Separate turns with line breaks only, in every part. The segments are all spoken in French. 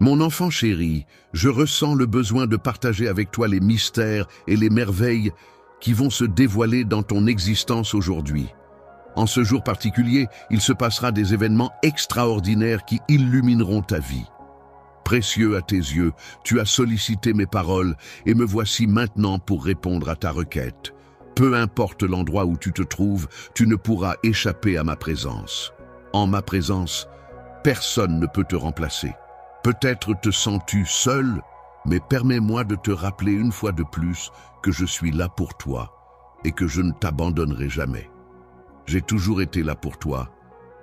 Mon enfant chéri, je ressens le besoin de partager avec toi les mystères et les merveilles qui vont se dévoiler dans ton existence aujourd'hui. En ce jour particulier, il se passera des événements extraordinaires qui illumineront ta vie. Précieux à tes yeux, tu as sollicité mes paroles et me voici maintenant pour répondre à ta requête. Peu importe l'endroit où tu te trouves, tu ne pourras échapper à ma présence. En ma présence, personne ne peut te remplacer. Peut-être te sens-tu seul, mais permets-moi de te rappeler une fois de plus que je suis là pour toi et que je ne t'abandonnerai jamais. J'ai toujours été là pour toi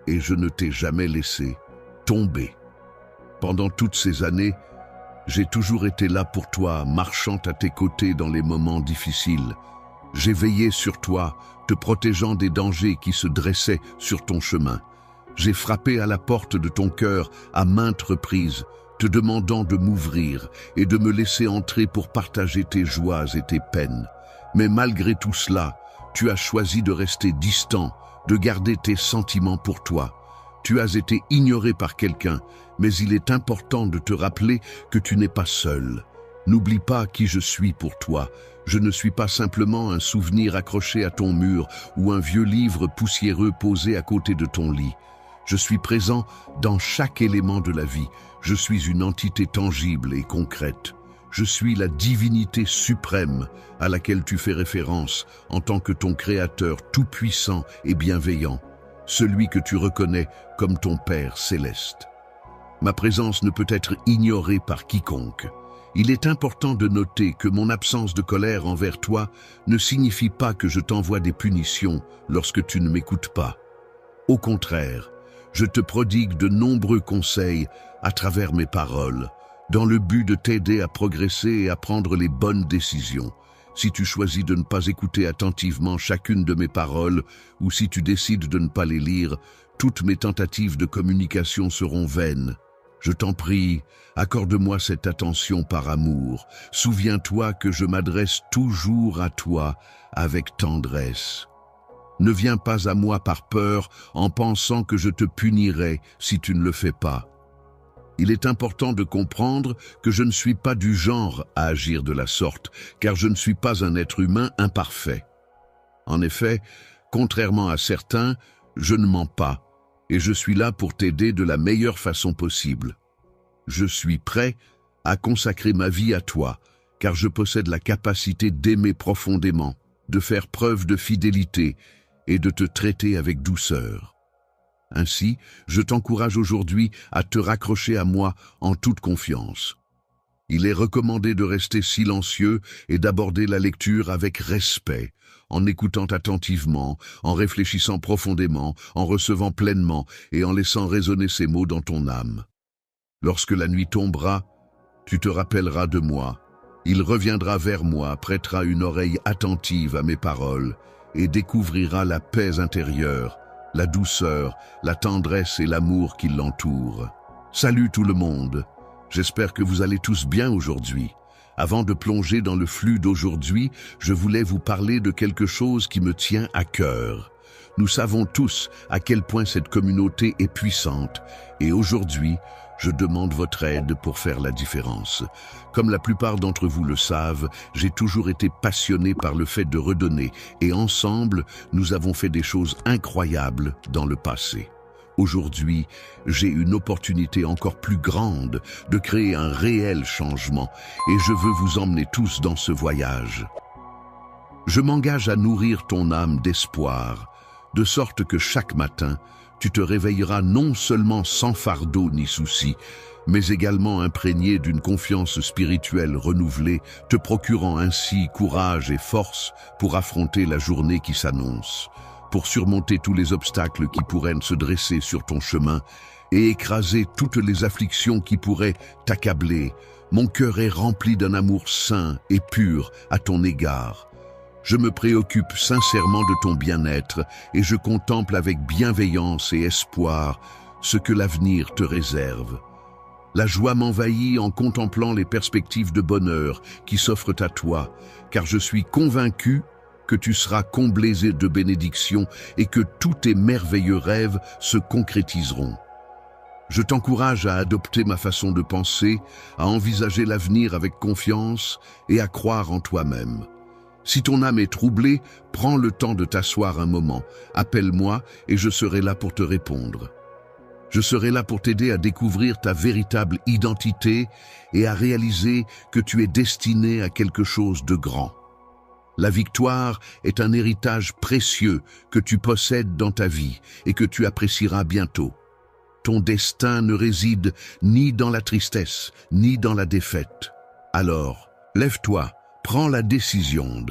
et je ne t'ai jamais laissé tomber. Pendant toutes ces années, j'ai toujours été là pour toi, marchant à tes côtés dans les moments difficiles. J'ai veillé sur toi, te protégeant des dangers qui se dressaient sur ton chemin. J'ai frappé à la porte de ton cœur à maintes reprises, te demandant de m'ouvrir et de me laisser entrer pour partager tes joies et tes peines. Mais malgré tout cela, tu as choisi de rester distant, de garder tes sentiments pour toi. Tu as été ignoré par quelqu'un, mais il est important de te rappeler que tu n'es pas seul. N'oublie pas qui je suis pour toi. Je ne suis pas simplement un souvenir accroché à ton mur ou un vieux livre poussiéreux posé à côté de ton lit. Je suis présent dans chaque élément de la vie. Je suis une entité tangible et concrète. Je suis la divinité suprême à laquelle tu fais référence en tant que ton Créateur tout-puissant et bienveillant, celui que tu reconnais comme ton Père céleste. Ma présence ne peut être ignorée par quiconque. Il est important de noter que mon absence de colère envers toi ne signifie pas que je t'envoie des punitions lorsque tu ne m'écoutes pas. Au contraire, je te prodigue de nombreux conseils à travers mes paroles, dans le but de t'aider à progresser et à prendre les bonnes décisions. Si tu choisis de ne pas écouter attentivement chacune de mes paroles, ou si tu décides de ne pas les lire, toutes mes tentatives de communication seront vaines. Je t'en prie, accorde-moi cette attention par amour. Souviens-toi que je m'adresse toujours à toi avec tendresse. Ne viens pas à moi par peur en pensant que je te punirai si tu ne le fais pas. Il est important de comprendre que je ne suis pas du genre à agir de la sorte, car je ne suis pas un être humain imparfait. En effet, contrairement à certains, je ne mens pas, et je suis là pour t'aider de la meilleure façon possible. Je suis prêt à consacrer ma vie à toi, car je possède la capacité d'aimer profondément, de faire preuve de fidélité et de te traiter avec douceur. Ainsi, je t'encourage aujourd'hui à te raccrocher à moi en toute confiance. Il est recommandé de rester silencieux et d'aborder la lecture avec respect, en écoutant attentivement, en réfléchissant profondément, en recevant pleinement et en laissant résonner ces mots dans ton âme. Lorsque la nuit tombera, tu te rappelleras de moi. Il reviendra vers moi, prêtera une oreille attentive à mes paroles et découvrira la paix intérieure, la douceur, la tendresse et l'amour qui l'entourent. Salut tout le monde! J'espère que vous allez tous bien aujourd'hui. Avant de plonger dans le flux d'aujourd'hui, je voulais vous parler de quelque chose qui me tient à cœur. Nous savons tous à quel point cette communauté est puissante et aujourd'hui, je demande votre aide pour faire la différence. Comme la plupart d'entre vous le savent, j'ai toujours été passionné par le fait de redonner et ensemble, nous avons fait des choses incroyables dans le passé. Aujourd'hui, j'ai une opportunité encore plus grande de créer un réel changement et je veux vous emmener tous dans ce voyage. Je m'engage à nourrir ton âme d'espoir, de sorte que chaque matin, tu te réveilleras non seulement sans fardeau ni souci, mais également imprégné d'une confiance spirituelle renouvelée, te procurant ainsi courage et force pour affronter la journée qui s'annonce, pour surmonter tous les obstacles qui pourraient se dresser sur ton chemin et écraser toutes les afflictions qui pourraient t'accabler. Mon cœur est rempli d'un amour sain et pur à ton égard. Je me préoccupe sincèrement de ton bien-être et je contemple avec bienveillance et espoir ce que l'avenir te réserve. La joie m'envahit en contemplant les perspectives de bonheur qui s'offrent à toi, car je suis convaincu que tu seras comblé de bénédictions et que tous tes merveilleux rêves se concrétiseront. Je t'encourage à adopter ma façon de penser, à envisager l'avenir avec confiance et à croire en toi-même. Si ton âme est troublée, prends le temps de t'asseoir un moment, appelle-moi et je serai là pour te répondre. Je serai là pour t'aider à découvrir ta véritable identité et à réaliser que tu es destiné à quelque chose de grand. La victoire est un héritage précieux que tu possèdes dans ta vie et que tu apprécieras bientôt. Ton destin ne réside ni dans la tristesse, ni dans la défaite. Alors, lève-toi, prends la décision.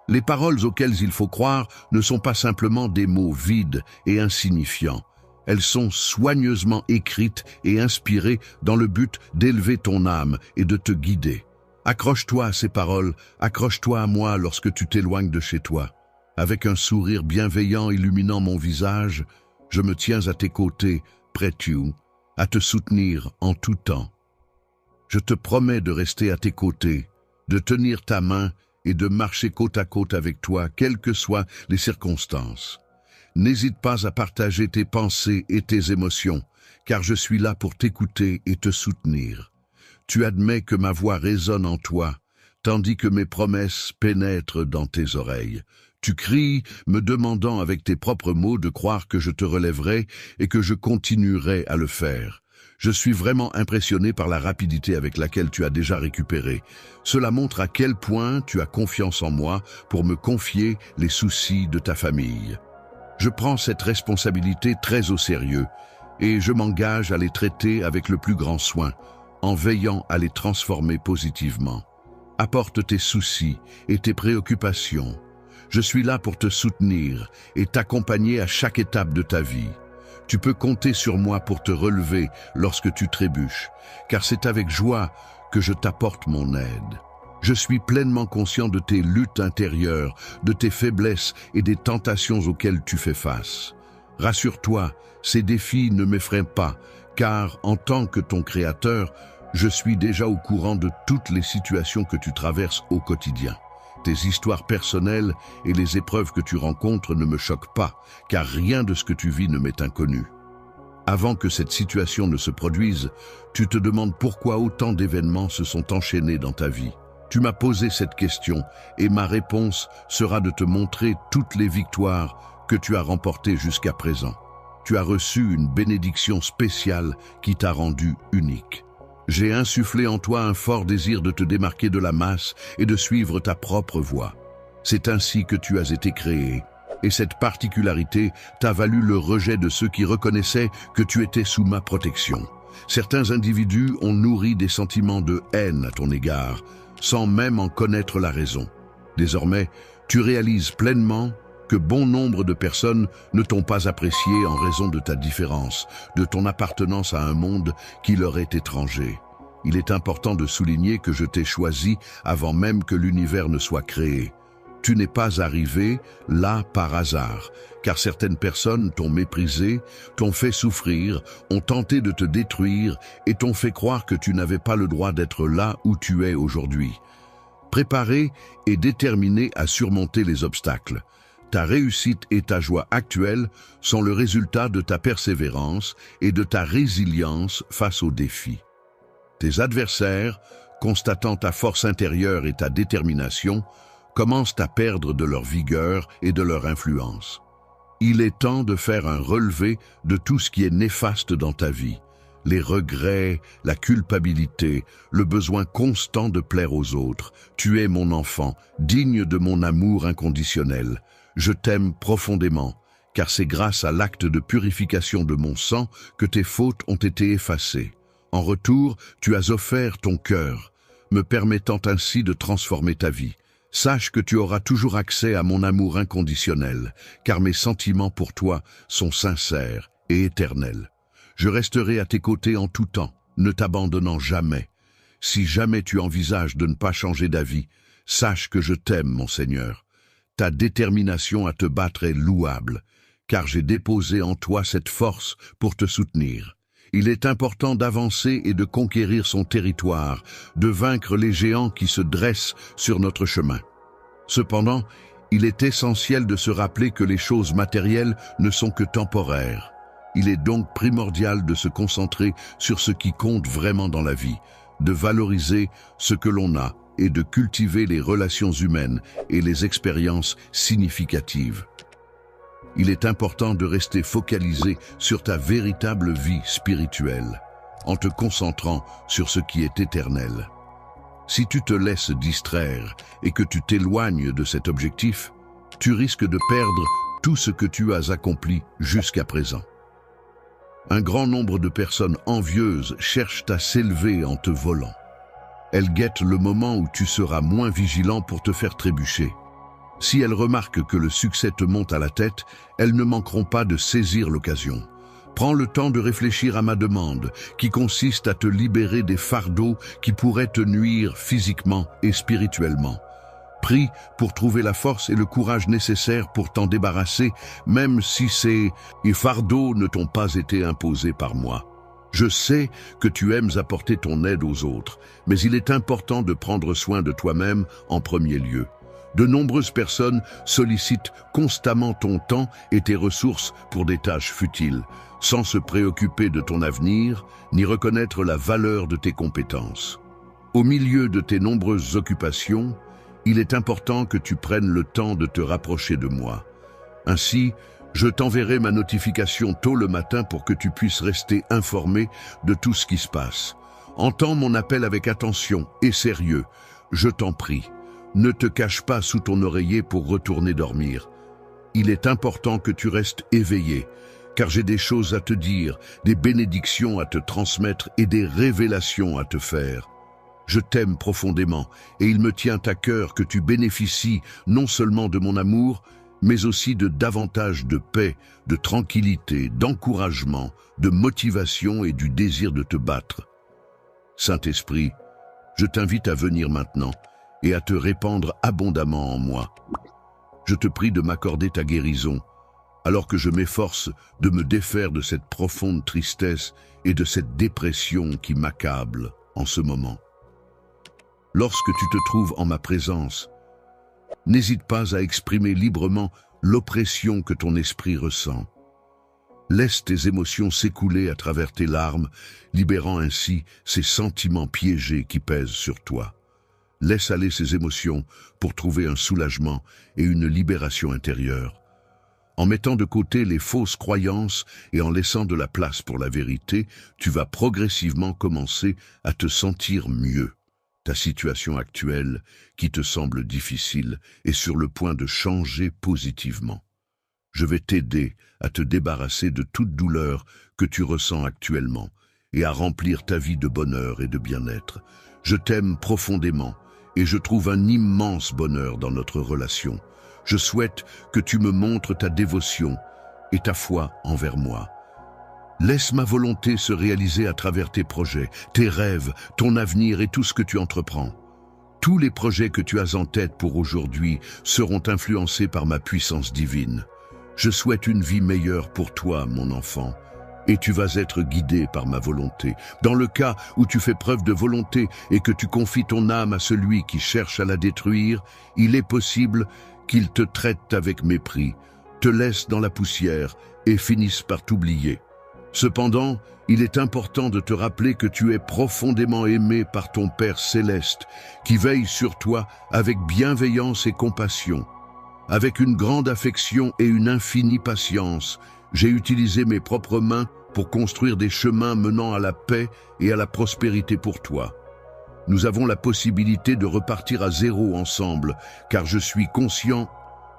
Les paroles auxquelles il faut croire ne sont pas simplement des mots vides et insignifiants. Elles sont soigneusement écrites et inspirées dans le but d'élever ton âme et de te guider. Accroche-toi à ces paroles, accroche-toi à moi lorsque tu t'éloignes de chez toi. Avec un sourire bienveillant illuminant mon visage, je me tiens à tes côtés, près de toi, à te soutenir en tout temps. Je te promets de rester à tes côtés, de tenir ta main et de marcher côte à côte avec toi, quelles que soient les circonstances. N'hésite pas à partager tes pensées et tes émotions, car je suis là pour t'écouter et te soutenir. Tu admets que ma voix résonne en toi, tandis que mes promesses pénètrent dans tes oreilles. Tu cries, me demandant avec tes propres mots de croire que je te relèverai et que je continuerai à le faire. Je suis vraiment impressionné par la rapidité avec laquelle tu as déjà récupéré. Cela montre à quel point tu as confiance en moi pour me confier les soucis de ta famille. Je prends cette responsabilité très au sérieux et je m'engage à les traiter avec le plus grand soin, en veillant à les transformer positivement. Apporte tes soucis et tes préoccupations. Je suis là pour te soutenir et t'accompagner à chaque étape de ta vie. Tu peux compter sur moi pour te relever lorsque tu trébuches, car c'est avec joie que je t'apporte mon aide. Je suis pleinement conscient de tes luttes intérieures, de tes faiblesses et des tentations auxquelles tu fais face. Rassure-toi, ces défis ne m'effraient pas, car en tant que ton créateur, je suis déjà au courant de toutes les situations que tu traverses au quotidien. Tes histoires personnelles et les épreuves que tu rencontres ne me choquent pas, car rien de ce que tu vis ne m'est inconnu. Avant que cette situation ne se produise, tu te demandes pourquoi autant d'événements se sont enchaînés dans ta vie. Tu m'as posé cette question et ma réponse sera de te montrer toutes les victoires que tu as remportées jusqu'à présent. Tu as reçu une bénédiction spéciale qui t'a rendu unique. J'ai insufflé en toi un fort désir de te démarquer de la masse et de suivre ta propre voie. C'est ainsi que tu as été créé, et cette particularité t'a valu le rejet de ceux qui reconnaissaient que tu étais sous ma protection. Certains individus ont nourri des sentiments de haine à ton égard, sans même en connaître la raison. Désormais, tu réalises pleinement que bon nombre de personnes ne t'ont pas apprécié en raison de ta différence, de ton appartenance à un monde qui leur est étranger. Il est important de souligner que je t'ai choisi avant même que l'univers ne soit créé. Tu n'es pas arrivé là par hasard, car certaines personnes t'ont méprisé, t'ont fait souffrir, ont tenté de te détruire et t'ont fait croire que tu n'avais pas le droit d'être là où tu es aujourd'hui. Préparé et déterminé à surmonter les obstacles, ta réussite et ta joie actuelle sont le résultat de ta persévérance et de ta résilience face aux défis. Tes adversaires, constatant ta force intérieure et ta détermination, commencent à perdre de leur vigueur et de leur influence. Il est temps de faire un relevé de tout ce qui est néfaste dans ta vie. Les regrets, la culpabilité, le besoin constant de plaire aux autres. Tu es mon enfant, digne de mon amour inconditionnel. Je t'aime profondément, car c'est grâce à l'acte de purification de mon sang que tes fautes ont été effacées. En retour, tu as offert ton cœur, me permettant ainsi de transformer ta vie. Sache que tu auras toujours accès à mon amour inconditionnel, car mes sentiments pour toi sont sincères et éternels. Je resterai à tes côtés en tout temps, ne t'abandonnant jamais. Si jamais tu envisages de ne pas changer d'avis, sache que je t'aime, mon Seigneur. Ta détermination à te battre est louable, car j'ai déposé en toi cette force pour te soutenir. Il est important d'avancer et de conquérir son territoire, de vaincre les géants qui se dressent sur notre chemin. Cependant, il est essentiel de se rappeler que les choses matérielles ne sont que temporaires. Il est donc primordial de se concentrer sur ce qui compte vraiment dans la vie, de valoriser ce que l'on a et de cultiver les relations humaines et les expériences significatives. Il est important de rester focalisé sur ta véritable vie spirituelle, en te concentrant sur ce qui est éternel. Si tu te laisses distraire et que tu t'éloignes de cet objectif, tu risques de perdre tout ce que tu as accompli jusqu'à présent. Un grand nombre de personnes envieuses cherchent à s'élever en te volant. Elles guettent le moment où tu seras moins vigilant pour te faire trébucher. Si elles remarquent que le succès te monte à la tête, elles ne manqueront pas de saisir l'occasion. Prends le temps de réfléchir à ma demande, qui consiste à te libérer des fardeaux qui pourraient te nuire physiquement et spirituellement. Prie pour trouver la force et le courage nécessaires pour t'en débarrasser, même si ces fardeaux ne t'ont pas été imposés par moi. Je sais que tu aimes apporter ton aide aux autres, mais il est important de prendre soin de toi-même en premier lieu. De nombreuses personnes sollicitent constamment ton temps et tes ressources pour des tâches futiles, sans se préoccuper de ton avenir, ni reconnaître la valeur de tes compétences. Au milieu de tes nombreuses occupations, il est important que tu prennes le temps de te rapprocher de moi. Ainsi, je t'enverrai ma notification tôt le matin pour que tu puisses rester informé de tout ce qui se passe. Entends mon appel avec attention et sérieux, je t'en prie. Ne te cache pas sous ton oreiller pour retourner dormir. Il est important que tu restes éveillé, car j'ai des choses à te dire, des bénédictions à te transmettre et des révélations à te faire. Je t'aime profondément et il me tient à cœur que tu bénéficies non seulement de mon amour, mais aussi de davantage de paix, de tranquillité, d'encouragement, de motivation et du désir de te battre. Saint-Esprit, je t'invite à venir maintenant et à te répandre abondamment en moi. Je te prie de m'accorder ta guérison, alors que je m'efforce de me défaire de cette profonde tristesse et de cette dépression qui m'accable en ce moment. Lorsque tu te trouves en ma présence, n'hésite pas à exprimer librement l'oppression que ton esprit ressent. Laisse tes émotions s'écouler à travers tes larmes, libérant ainsi ces sentiments piégés qui pèsent sur toi. Laisse aller ces émotions pour trouver un soulagement et une libération intérieure. En mettant de côté les fausses croyances et en laissant de la place pour la vérité, tu vas progressivement commencer à te sentir mieux. Ta situation actuelle, qui te semble difficile, est sur le point de changer positivement. Je vais t'aider à te débarrasser de toute douleur que tu ressens actuellement et à remplir ta vie de bonheur et de bien-être. Je t'aime profondément et je trouve un immense bonheur dans notre relation. Je souhaite que tu me montres ta dévotion et ta foi envers moi. Laisse ma volonté se réaliser à travers tes projets, tes rêves, ton avenir et tout ce que tu entreprends. Tous les projets que tu as en tête pour aujourd'hui seront influencés par ma puissance divine. Je souhaite une vie meilleure pour toi, mon enfant, et tu vas être guidé par ma volonté. Dans le cas où tu fais preuve de volonté et que tu confies ton âme à celui qui cherche à la détruire, il est possible qu'il te traite avec mépris, te laisse dans la poussière et finisse par t'oublier. Cependant, il est important de te rappeler que tu es profondément aimé par ton Père céleste, qui veille sur toi avec bienveillance et compassion. Avec une grande affection et une infinie patience, j'ai utilisé mes propres mains pour construire des chemins menant à la paix et à la prospérité pour toi. Nous avons la possibilité de repartir à zéro ensemble, car je suis conscient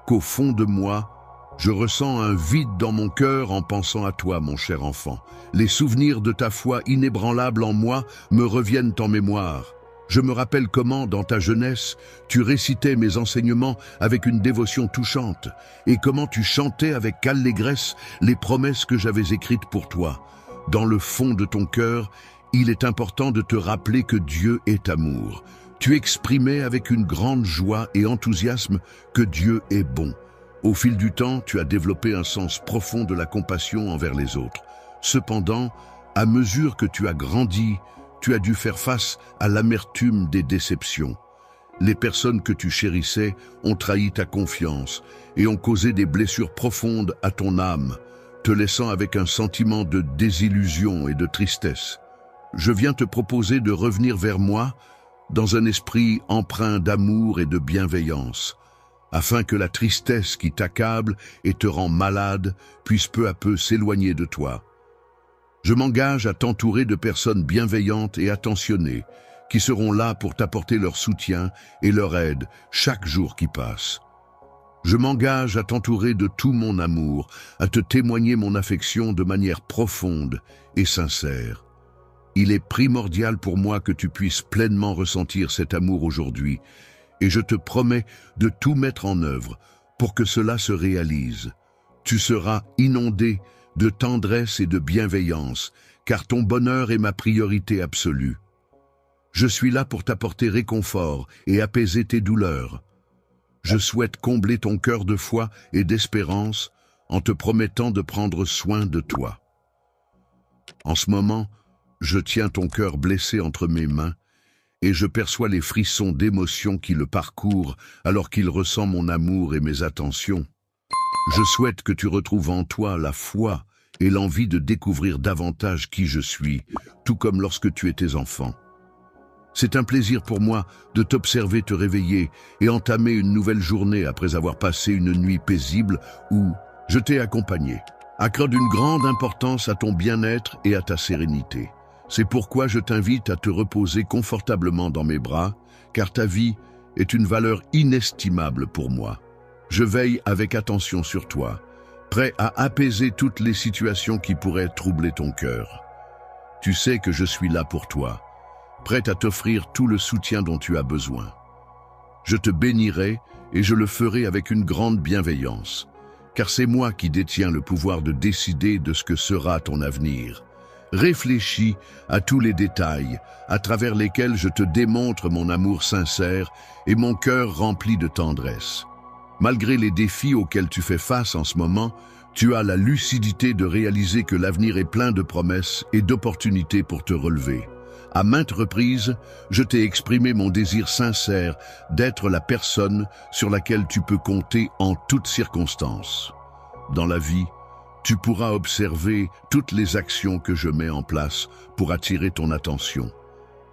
qu'au fond de moi, je ressens un vide dans mon cœur en pensant à toi, mon cher enfant. Les souvenirs de ta foi inébranlable en moi me reviennent en mémoire. Je me rappelle comment, dans ta jeunesse, tu récitais mes enseignements avec une dévotion touchante et comment tu chantais avec allégresse les promesses que j'avais écrites pour toi. Dans le fond de ton cœur, il est important de te rappeler que Dieu est amour. Tu exprimais avec une grande joie et enthousiasme que Dieu est bon. Au fil du temps, tu as développé un sens profond de la compassion envers les autres. Cependant, à mesure que tu as grandi, tu as dû faire face à l'amertume des déceptions. Les personnes que tu chérissais ont trahi ta confiance et ont causé des blessures profondes à ton âme. te laissant avec un sentiment de désillusion et de tristesse. Je viens te proposer de revenir vers moi dans un esprit empreint d'amour et de bienveillance, afin que la tristesse qui t'accable et te rend malade puisse peu à peu s'éloigner de toi. Je m'engage à t'entourer de personnes bienveillantes et attentionnées, qui seront là pour t'apporter leur soutien et leur aide chaque jour qui passe. Je m'engage à t'entourer de tout mon amour, à te témoigner mon affection de manière profonde et sincère. Il est primordial pour moi que tu puisses pleinement ressentir cet amour aujourd'hui, et je te promets de tout mettre en œuvre pour que cela se réalise. Tu seras inondé de tendresse et de bienveillance, car ton bonheur est ma priorité absolue. Je suis là pour t'apporter réconfort et apaiser tes douleurs. Je souhaite combler ton cœur de foi et d'espérance en te promettant de prendre soin de toi. En ce moment, je tiens ton cœur blessé entre mes mains et je perçois les frissons d'émotion qui le parcourent alors qu'il ressent mon amour et mes attentions. Je souhaite que tu retrouves en toi la foi et l'envie de découvrir davantage qui je suis, tout comme lorsque tu étais enfant. C'est un plaisir pour moi de t'observer te réveiller et entamer une nouvelle journée après avoir passé une nuit paisible où je t'ai accompagné. Accorde une grande importance à ton bien-être et à ta sérénité. C'est pourquoi je t'invite à te reposer confortablement dans mes bras, car ta vie est une valeur inestimable pour moi. Je veille avec attention sur toi, prêt à apaiser toutes les situations qui pourraient troubler ton cœur. Tu sais que je suis là pour toi, prêt à t'offrir tout le soutien dont tu as besoin. Je te bénirai et je le ferai avec une grande bienveillance, car c'est moi qui détiens le pouvoir de décider de ce que sera ton avenir. Réfléchis à tous les détails à travers lesquels je te démontre mon amour sincère et mon cœur rempli de tendresse. Malgré les défis auxquels tu fais face en ce moment, tu as la lucidité de réaliser que l'avenir est plein de promesses et d'opportunités pour te relever. À maintes reprises, je t'ai exprimé mon désir sincère d'être la personne sur laquelle tu peux compter en toutes circonstances. Dans la vie, tu pourras observer toutes les actions que je mets en place pour attirer ton attention.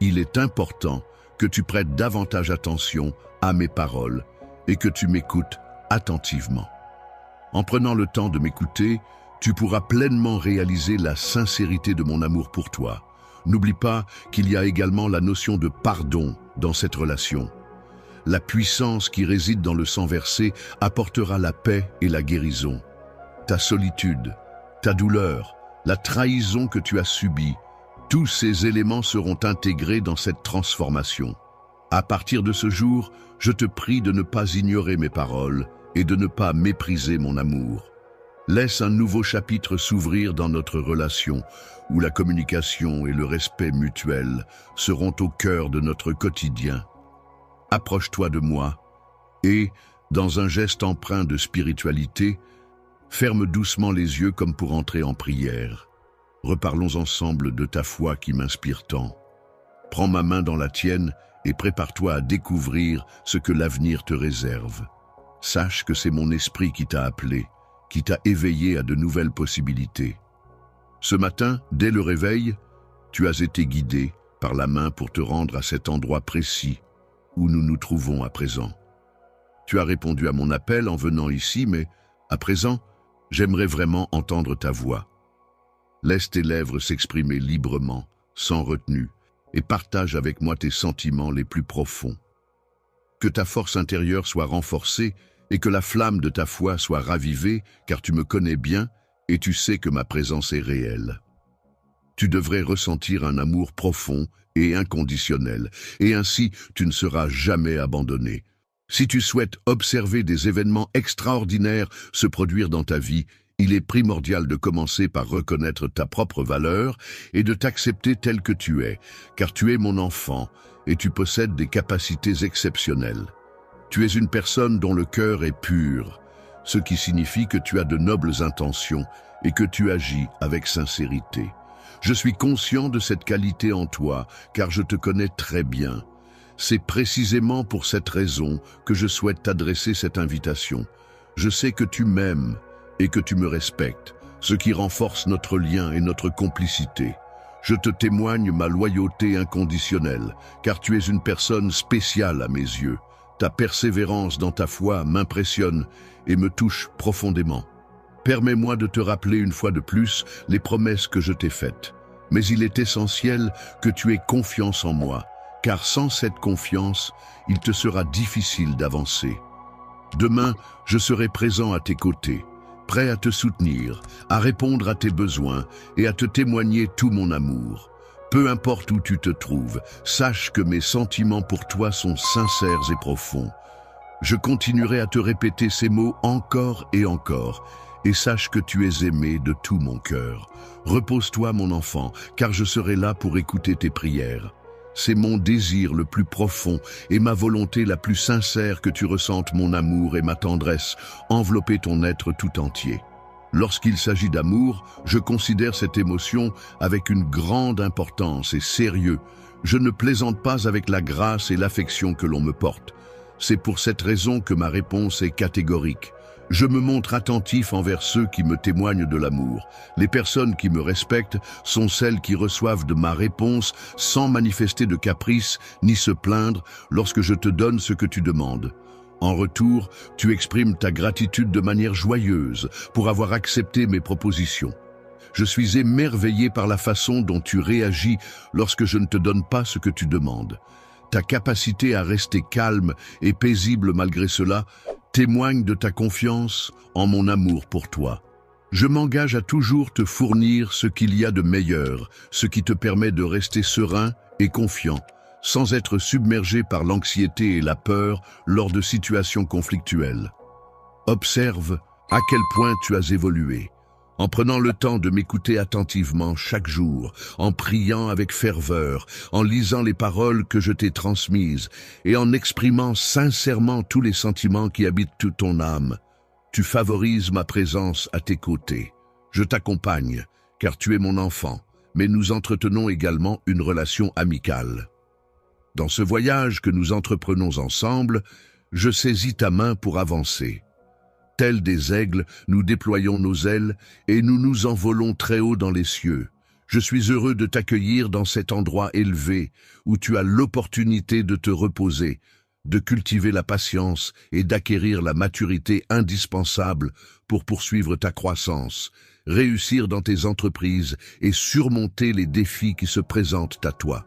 Il est important que tu prêtes davantage attention à mes paroles et que tu m'écoutes attentivement. En prenant le temps de m'écouter, tu pourras pleinement réaliser la sincérité de mon amour pour toi. N'oublie pas qu'il y a également la notion de pardon dans cette relation. La puissance qui réside dans le sang versé apportera la paix et la guérison. Ta solitude, ta douleur, la trahison que tu as subie, tous ces éléments seront intégrés dans cette transformation. À partir de ce jour, je te prie de ne pas ignorer mes paroles et de ne pas mépriser mon amour. Laisse un nouveau chapitre s'ouvrir dans notre relation, où la communication et le respect mutuel seront au cœur de notre quotidien. Approche-toi de moi et, dans un geste empreint de spiritualité, ferme doucement les yeux comme pour entrer en prière. Reparlons ensemble de ta foi qui m'inspire tant. Prends ma main dans la tienne et prépare-toi à découvrir ce que l'avenir te réserve. Sache que c'est mon esprit qui t'a appelé, qui t'a éveillé à de nouvelles possibilités. Ce matin, dès le réveil, tu as été guidé par la main pour te rendre à cet endroit précis où nous nous trouvons à présent. Tu as répondu à mon appel en venant ici, mais à présent, j'aimerais vraiment entendre ta voix. Laisse tes lèvres s'exprimer librement, sans retenue, et partage avec moi tes sentiments les plus profonds. Que ta force intérieure soit renforcée et que la flamme de ta foi soit ravivée, car tu me connais bien et tu sais que ma présence est réelle. Tu devrais ressentir un amour profond et inconditionnel, et ainsi tu ne seras jamais abandonné. Si tu souhaites observer des événements extraordinaires se produire dans ta vie, il est primordial de commencer par reconnaître ta propre valeur et de t'accepter tel que tu es, car tu es mon enfant et tu possèdes des capacités exceptionnelles. Tu es une personne dont le cœur est pur, ce qui signifie que tu as de nobles intentions et que tu agis avec sincérité. Je suis conscient de cette qualité en toi, car je te connais très bien. C'est précisément pour cette raison que je souhaite t'adresser cette invitation. Je sais que tu m'aimes et que tu me respectes, ce qui renforce notre lien et notre complicité. Je te témoigne ma loyauté inconditionnelle, car tu es une personne spéciale à mes yeux. Ta persévérance dans ta foi m'impressionne et me touche profondément. Permets-moi de te rappeler une fois de plus les promesses que je t'ai faites. Mais il est essentiel que tu aies confiance en moi, car sans cette confiance, il te sera difficile d'avancer. Demain, je serai présent à tes côtés, prêt à te soutenir, à répondre à tes besoins et à te témoigner tout mon amour. Peu importe où tu te trouves, sache que mes sentiments pour toi sont sincères et profonds. Je continuerai à te répéter ces mots encore et encore, et sache que tu es aimé de tout mon cœur. Repose-toi, mon enfant, car je serai là pour écouter tes prières. C'est mon désir le plus profond et ma volonté la plus sincère que tu ressentes mon amour et ma tendresse envelopper ton être tout entier. Lorsqu'il s'agit d'amour, je considère cette émotion avec une grande importance et sérieux. Je ne plaisante pas avec la grâce et l'affection que l'on me porte. C'est pour cette raison que ma réponse est catégorique. Je me montre attentif envers ceux qui me témoignent de l'amour. Les personnes qui me respectent sont celles qui reçoivent de ma réponse sans manifester de caprice ni se plaindre lorsque je te donne ce que tu demandes. En retour, tu exprimes ta gratitude de manière joyeuse pour avoir accepté mes propositions. Je suis émerveillé par la façon dont tu réagis lorsque je ne te donne pas ce que tu demandes. Ta capacité à rester calme et paisible malgré cela témoigne de ta confiance en mon amour pour toi. Je m'engage à toujours te fournir ce qu'il y a de meilleur, ce qui te permet de rester serein et confiant, sans être submergé par l'anxiété et la peur lors de situations conflictuelles. Observe à quel point tu as évolué. En prenant le temps de m'écouter attentivement chaque jour, en priant avec ferveur, en lisant les paroles que je t'ai transmises et en exprimant sincèrement tous les sentiments qui habitent toute ton âme, tu favorises ma présence à tes côtés. Je t'accompagne, car tu es mon enfant, mais nous entretenons également une relation amicale. Dans ce voyage que nous entreprenons ensemble, je saisis ta main pour avancer. Tels des aigles, nous déployons nos ailes et nous nous envolons très haut dans les cieux. Je suis heureux de t'accueillir dans cet endroit élevé où tu as l'opportunité de te reposer, de cultiver la patience et d'acquérir la maturité indispensable pour poursuivre ta croissance, réussir dans tes entreprises et surmonter les défis qui se présentent à toi.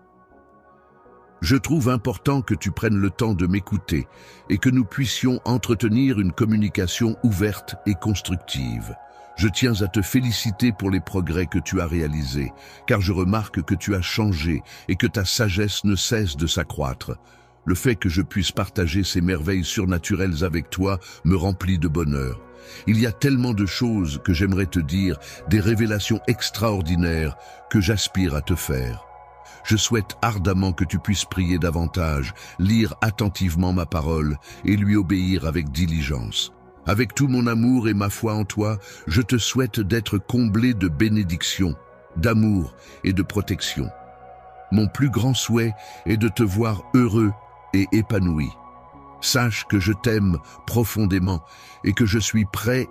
Je trouve important que tu prennes le temps de m'écouter et que nous puissions entretenir une communication ouverte et constructive. Je tiens à te féliciter pour les progrès que tu as réalisés, car je remarque que tu as changé et que ta sagesse ne cesse de s'accroître. Le fait que je puisse partager ces merveilles surnaturelles avec toi me remplit de bonheur. Il y a tellement de choses que j'aimerais te dire, des révélations extraordinaires que j'aspire à te faire. Je souhaite ardemment que tu puisses prier davantage, lire attentivement ma parole et lui obéir avec diligence. Avec tout mon amour et ma foi en toi, je te souhaite d'être comblé de bénédictions, d'amour et de protection. Mon plus grand souhait est de te voir heureux et épanoui. Sache que je t'aime profondément et que je suis prêt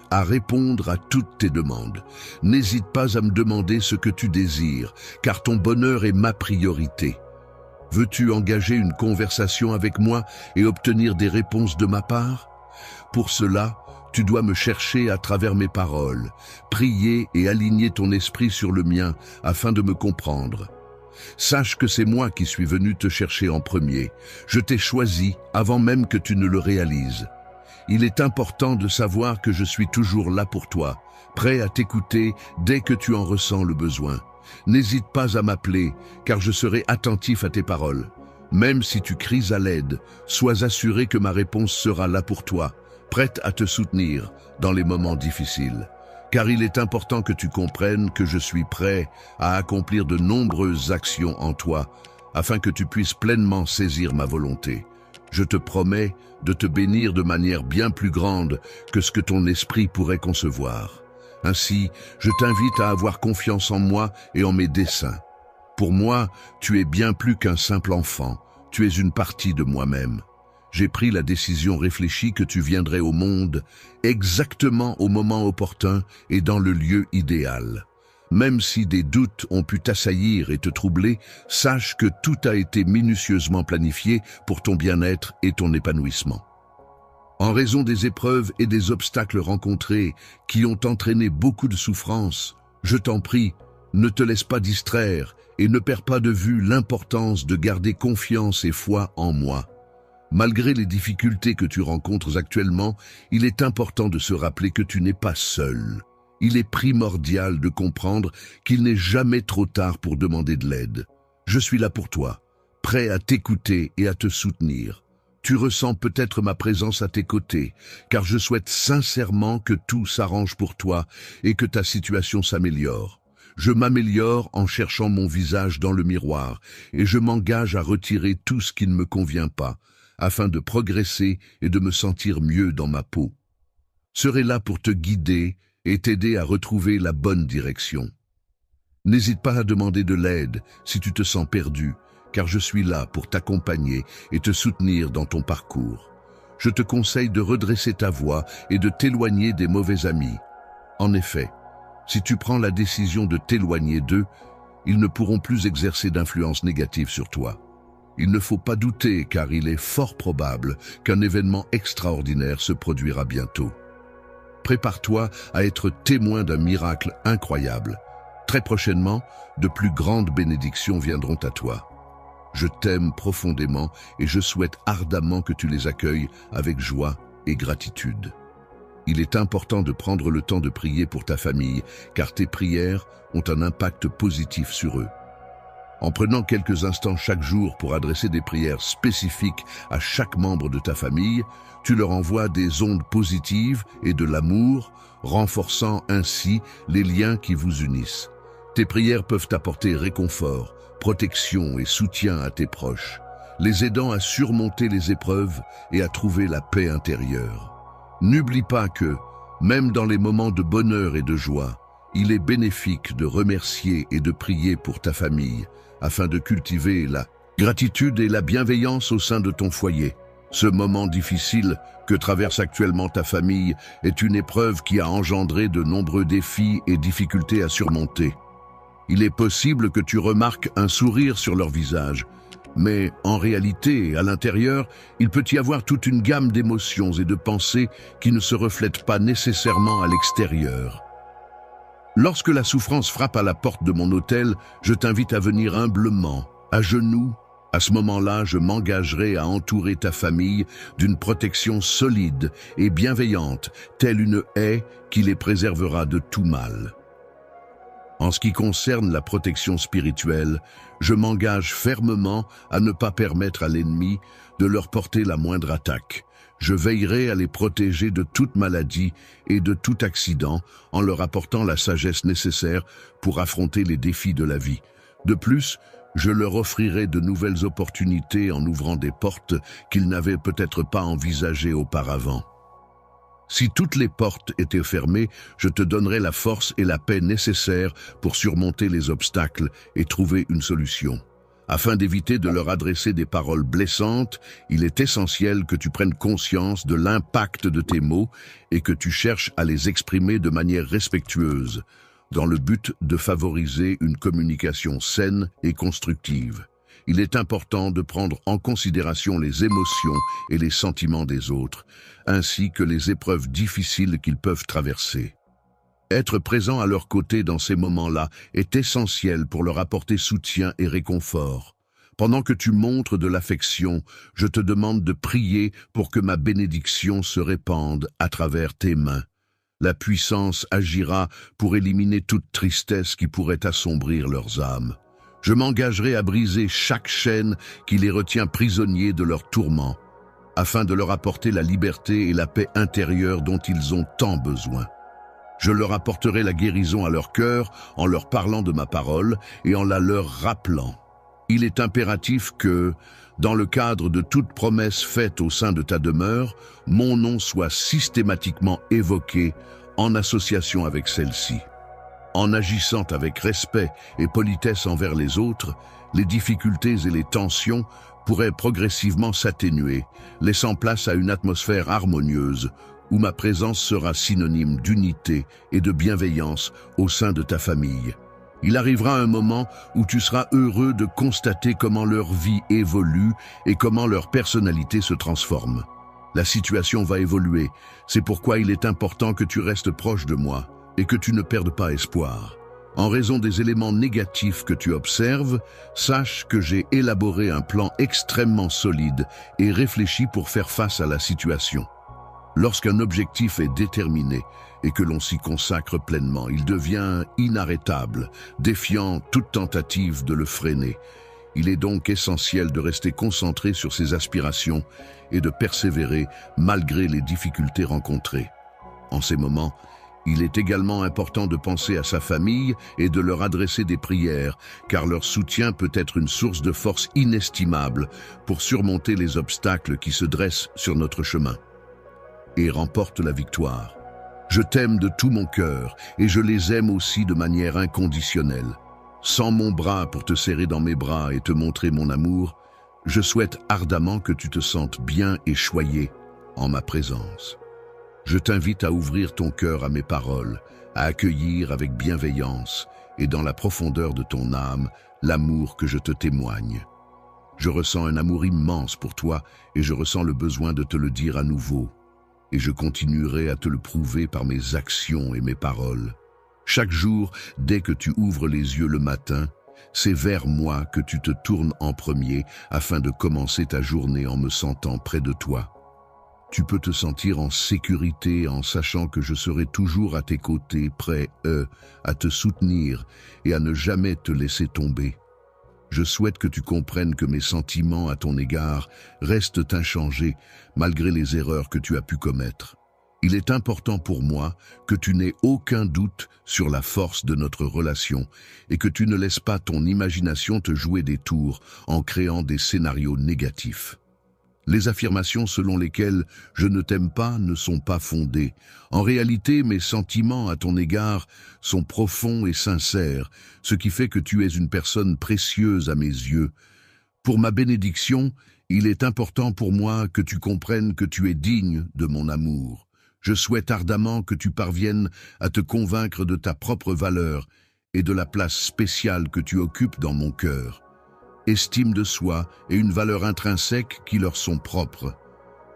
à répondre à toutes tes demandes. N'hésite pas à me demander ce que tu désires, car ton bonheur est ma priorité. Veux-tu engager une conversation avec moi et obtenir des réponses de ma part? Pour cela, tu dois me chercher à travers mes paroles, prier et aligner ton esprit sur le mien afin de me comprendre. Sache que c'est moi qui suis venu te chercher en premier. Je t'ai choisi avant même que tu ne le réalises. Il est important de savoir que je suis toujours là pour toi, prêt à t'écouter dès que tu en ressens le besoin. N'hésite pas à m'appeler, car je serai attentif à tes paroles. Même si tu cries à l'aide, sois assuré que ma réponse sera là pour toi, prête à te soutenir dans les moments difficiles. Car il est important que tu comprennes que je suis prêt à accomplir de nombreuses actions en toi, afin que tu puisses pleinement saisir ma volonté. Je te promets de te bénir de manière bien plus grande que ce que ton esprit pourrait concevoir. Ainsi, je t'invite à avoir confiance en moi et en mes desseins. Pour moi, tu es bien plus qu'un simple enfant, tu es une partie de moi-même. J'ai pris la décision réfléchie que tu viendrais au monde exactement au moment opportun et dans le lieu idéal. Même si des doutes ont pu t'assaillir et te troubler, sache que tout a été minutieusement planifié pour ton bien-être et ton épanouissement. En raison des épreuves et des obstacles rencontrés qui ont entraîné beaucoup de souffrance, je t'en prie, ne te laisse pas distraire et ne perds pas de vue l'importance de garder confiance et foi en moi. Malgré les difficultés que tu rencontres actuellement, il est important de se rappeler que tu n'es pas seul. Il est primordial de comprendre qu'il n'est jamais trop tard pour demander de l'aide. Je suis là pour toi, prêt à t'écouter et à te soutenir. Tu ressens peut-être ma présence à tes côtés, car je souhaite sincèrement que tout s'arrange pour toi et que ta situation s'améliore. Je m'améliore en cherchant mon visage dans le miroir et je m'engage à retirer tout ce qui ne me convient pas, afin de progresser et de me sentir mieux dans ma peau. Je serai là pour te guider et t'aider à retrouver la bonne direction. N'hésite pas à demander de l'aide si tu te sens perdu, car je suis là pour t'accompagner et te soutenir dans ton parcours. Je te conseille de redresser ta voix et de t'éloigner des mauvais amis. En effet, si tu prends la décision de t'éloigner d'eux, ils ne pourront plus exercer d'influence négative sur toi. Il ne faut pas douter car il est fort probable qu'un événement extraordinaire se produira bientôt. Prépare-toi à être témoin d'un miracle incroyable. Très prochainement, de plus grandes bénédictions viendront à toi. Je t'aime profondément et je souhaite ardemment que tu les accueilles avec joie et gratitude. Il est important de prendre le temps de prier pour ta famille car tes prières ont un impact positif sur eux. En prenant quelques instants chaque jour pour adresser des prières spécifiques à chaque membre de ta famille, tu leur envoies des ondes positives et de l'amour, renforçant ainsi les liens qui vous unissent. Tes prières peuvent apporter réconfort, protection et soutien à tes proches, les aidant à surmonter les épreuves et à trouver la paix intérieure. N'oublie pas que, même dans les moments de bonheur et de joie, il est bénéfique de remercier et de prier pour ta famille, afin de cultiver la gratitude et la bienveillance au sein de ton foyer. Ce moment difficile que traverse actuellement ta famille est une épreuve qui a engendré de nombreux défis et difficultés à surmonter. Il est possible que tu remarques un sourire sur leur visage, mais en réalité, à l'intérieur, il peut y avoir toute une gamme d'émotions et de pensées qui ne se reflètent pas nécessairement à l'extérieur. Lorsque la souffrance frappe à la porte de mon hôtel, je t'invite à venir humblement, à genoux. À ce moment-là, je m'engagerai à entourer ta famille d'une protection solide et bienveillante, telle une haie qui les préservera de tout mal. En ce qui concerne la protection spirituelle, je m'engage fermement à ne pas permettre à l'ennemi de leur porter la moindre attaque. Je veillerai à les protéger de toute maladie et de tout accident en leur apportant la sagesse nécessaire pour affronter les défis de la vie. De plus, je leur offrirai de nouvelles opportunités en ouvrant des portes qu'ils n'avaient peut-être pas envisagées auparavant. Si toutes les portes étaient fermées, je te donnerai la force et la paix nécessaires pour surmonter les obstacles et trouver une solution. Afin d'éviter de leur adresser des paroles blessantes, il est essentiel que tu prennes conscience de l'impact de tes mots et que tu cherches à les exprimer de manière respectueuse, dans le but de favoriser une communication saine et constructive. Il est important de prendre en considération les émotions et les sentiments des autres, ainsi que les épreuves difficiles qu'ils peuvent traverser. Être présent à leur côté dans ces moments-là est essentiel pour leur apporter soutien et réconfort. Pendant que tu montres de l'affection, je te demande de prier pour que ma bénédiction se répande à travers tes mains. La puissance agira pour éliminer toute tristesse qui pourrait assombrir leurs âmes. Je m'engagerai à briser chaque chaîne qui les retient prisonniers de leurs tourments, afin de leur apporter la liberté et la paix intérieure dont ils ont tant besoin. Je leur apporterai la guérison à leur cœur en leur parlant de ma parole et en la leur rappelant. Il est impératif que, dans le cadre de toute promesse faite au sein de ta demeure, mon nom soit systématiquement évoqué en association avec celle-ci. En agissant avec respect et politesse envers les autres, les difficultés et les tensions pourraient progressivement s'atténuer, laissant place à une atmosphère harmonieuse où ma présence sera synonyme d'unité et de bienveillance au sein de ta famille. Il arrivera un moment où tu seras heureux de constater comment leur vie évolue et comment leur personnalité se transforme. La situation va évoluer, c'est pourquoi il est important que tu restes proche de moi et que tu ne perdes pas espoir. En raison des éléments négatifs que tu observes, sache que j'ai élaboré un plan extrêmement solide et réfléchi pour faire face à la situation. Lorsqu'un objectif est déterminé et que l'on s'y consacre pleinement, il devient inarrêtable, défiant toute tentative de le freiner. Il est donc essentiel de rester concentré sur ses aspirations et de persévérer malgré les difficultés rencontrées. En ces moments, il est également important de penser à sa famille et de leur adresser des prières, car leur soutien peut être une source de force inestimable pour surmonter les obstacles qui se dressent sur notre chemin. Et remporte la victoire. Je t'aime de tout mon cœur et je les aime aussi de manière inconditionnelle. Sans mon bras pour te serrer dans mes bras et te montrer mon amour, je souhaite ardemment que tu te sentes bien et choyé en ma présence. Je t'invite à ouvrir ton cœur à mes paroles, à accueillir avec bienveillance et dans la profondeur de ton âme l'amour que je te témoigne. Je ressens un amour immense pour toi et je ressens le besoin de te le dire à nouveau. Et je continuerai à te le prouver par mes actions et mes paroles. Chaque jour, dès que tu ouvres les yeux le matin, c'est vers moi que tu te tournes en premier afin de commencer ta journée en me sentant près de toi. Tu peux te sentir en sécurité en sachant que je serai toujours à tes côtés, prêt, à te soutenir et à ne jamais te laisser tomber. Je souhaite que tu comprennes que mes sentiments à ton égard restent inchangés malgré les erreurs que tu as pu commettre. Il est important pour moi que tu n'aies aucun doute sur la force de notre relation et que tu ne laisses pas ton imagination te jouer des tours en créant des scénarios négatifs. Les affirmations selon lesquelles « je ne t'aime pas » ne sont pas fondées. En réalité, mes sentiments à ton égard sont profonds et sincères, ce qui fait que tu es une personne précieuse à mes yeux. Pour ma bénédiction, il est important pour moi que tu comprennes que tu es digne de mon amour. Je souhaite ardemment que tu parviennes à te convaincre de ta propre valeur et de la place spéciale que tu occupes dans mon cœur. Estime de soi et une valeur intrinsèque qui leur sont propres.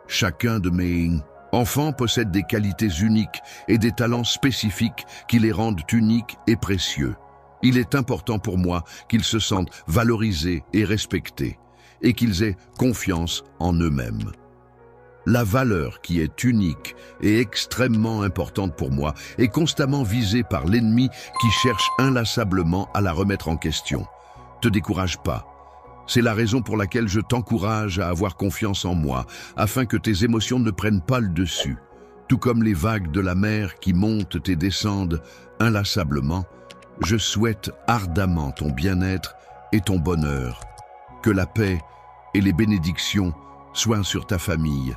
Chacun de mes enfants possède des qualités uniques et des talents spécifiques qui les rendent uniques et précieux. Il est important pour moi qu'ils se sentent valorisés et respectés, et qu'ils aient confiance en eux-mêmes. La valeur qui est unique et extrêmement importante pour moi est constamment visée par l'ennemi qui cherche inlassablement à la remettre en question. Te décourage pas. C'est la raison pour laquelle je t'encourage à avoir confiance en moi, afin que tes émotions ne prennent pas le dessus. Tout comme les vagues de la mer qui montent et descendent inlassablement, je souhaite ardemment ton bien-être et ton bonheur. Que la paix et les bénédictions soient sur ta famille,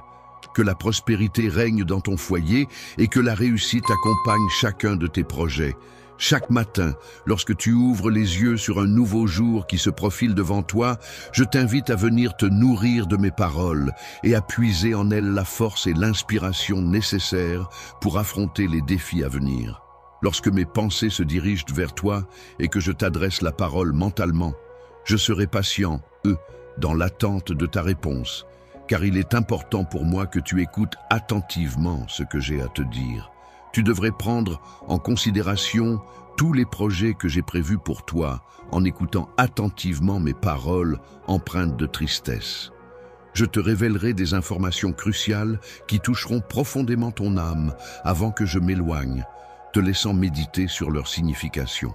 que la prospérité règne dans ton foyer et que la réussite accompagne chacun de tes projets. Chaque matin, lorsque tu ouvres les yeux sur un nouveau jour qui se profile devant toi, je t'invite à venir te nourrir de mes paroles et à puiser en elles la force et l'inspiration nécessaires pour affronter les défis à venir. Lorsque mes pensées se dirigent vers toi et que je t'adresse la parole mentalement, je serai patient, dans l'attente de ta réponse, car il est important pour moi que tu écoutes attentivement ce que j'ai à te dire. Tu devrais prendre en considération tous les projets que j'ai prévus pour toi en écoutant attentivement mes paroles empreintes de tristesse. Je te révélerai des informations cruciales qui toucheront profondément ton âme avant que je m'éloigne, te laissant méditer sur leur signification.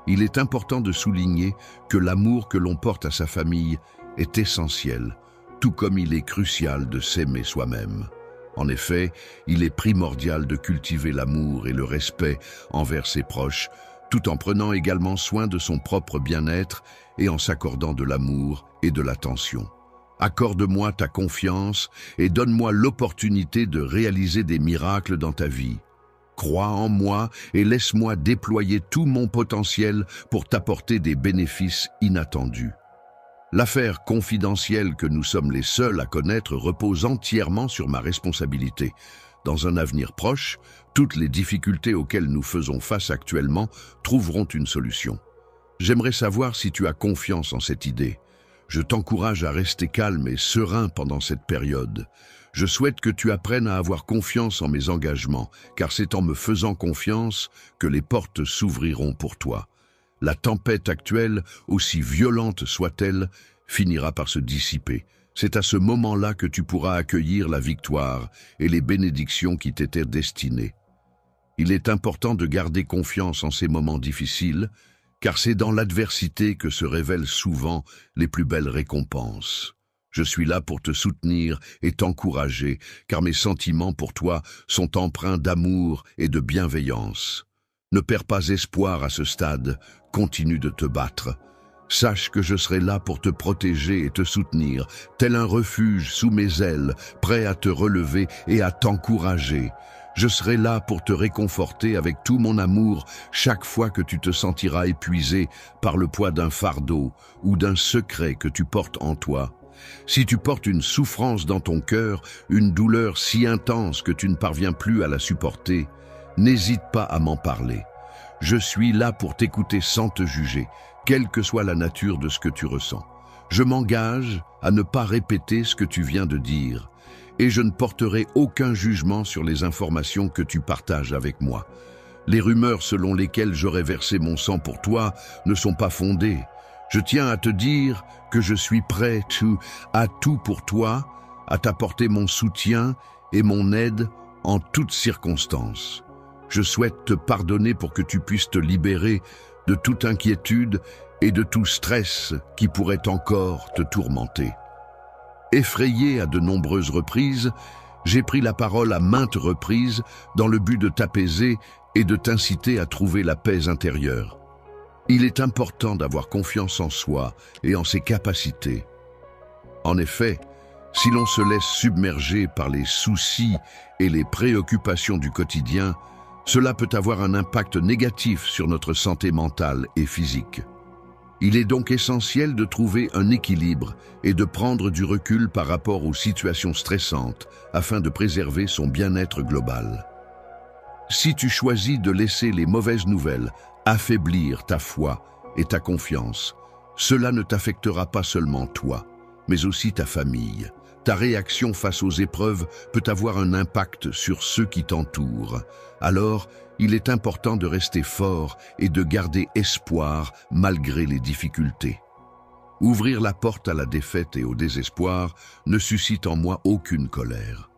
Il est important de souligner que l'amour que l'on porte à sa famille est essentiel, tout comme il est crucial de s'aimer soi-même. En effet, il est primordial de cultiver l'amour et le respect envers ses proches, tout en prenant également soin de son propre bien-être et en s'accordant de l'amour et de l'attention. Accorde-moi ta confiance et donne-moi l'opportunité de réaliser des miracles dans ta vie. Crois en moi et laisse-moi déployer tout mon potentiel pour t'apporter des bénéfices inattendus. L'affaire confidentielle que nous sommes les seuls à connaître repose entièrement sur ma responsabilité. Dans un avenir proche, toutes les difficultés auxquelles nous faisons face actuellement trouveront une solution. J'aimerais savoir si tu as confiance en cette idée. Je t'encourage à rester calme et serein pendant cette période. Je souhaite que tu apprennes à avoir confiance en mes engagements, car c'est en me faisant confiance que les portes s'ouvriront pour toi. La tempête actuelle, aussi violente soit-elle, finira par se dissiper. C'est à ce moment-là que tu pourras accueillir la victoire et les bénédictions qui t'étaient destinées. Il est important de garder confiance en ces moments difficiles, car c'est dans l'adversité que se révèlent souvent les plus belles récompenses. Je suis là pour te soutenir et t'encourager, car mes sentiments pour toi sont empreints d'amour et de bienveillance. Ne perds pas espoir à ce stade, continue de te battre. Sache que je serai là pour te protéger et te soutenir, tel un refuge sous mes ailes, prêt à te relever et à t'encourager. Je serai là pour te réconforter avec tout mon amour chaque fois que tu te sentiras épuisé par le poids d'un fardeau ou d'un secret que tu portes en toi. Si tu portes une souffrance dans ton cœur, une douleur si intense que tu ne parviens plus à la supporter, n'hésite pas à m'en parler. Je suis là pour t'écouter sans te juger, quelle que soit la nature de ce que tu ressens. Je m'engage à ne pas répéter ce que tu viens de dire, et je ne porterai aucun jugement sur les informations que tu partages avec moi. Les rumeurs selon lesquelles j'aurais versé mon sang pour toi ne sont pas fondées. Je tiens à te dire que je suis prêt à tout pour toi, à t'apporter mon soutien et mon aide en toutes circonstances. Je souhaite te pardonner pour que tu puisses te libérer de toute inquiétude et de tout stress qui pourrait encore te tourmenter. Effrayé à de nombreuses reprises, j'ai pris la parole à maintes reprises dans le but de t'apaiser et de t'inciter à trouver la paix intérieure. Il est important d'avoir confiance en soi et en ses capacités. En effet, si l'on se laisse submerger par les soucis et les préoccupations du quotidien, cela peut avoir un impact négatif sur notre santé mentale et physique. Il est donc essentiel de trouver un équilibre et de prendre du recul par rapport aux situations stressantes afin de préserver son bien-être global. Si tu choisis de laisser les mauvaises nouvelles affaiblir ta foi et ta confiance, cela ne t'affectera pas seulement toi, mais aussi ta famille. Ta réaction face aux épreuves peut avoir un impact sur ceux qui t'entourent. Alors, il est important de rester fort et de garder espoir malgré les difficultés. Ouvrir la porte à la défaite et au désespoir ne suscite en moi aucune colère.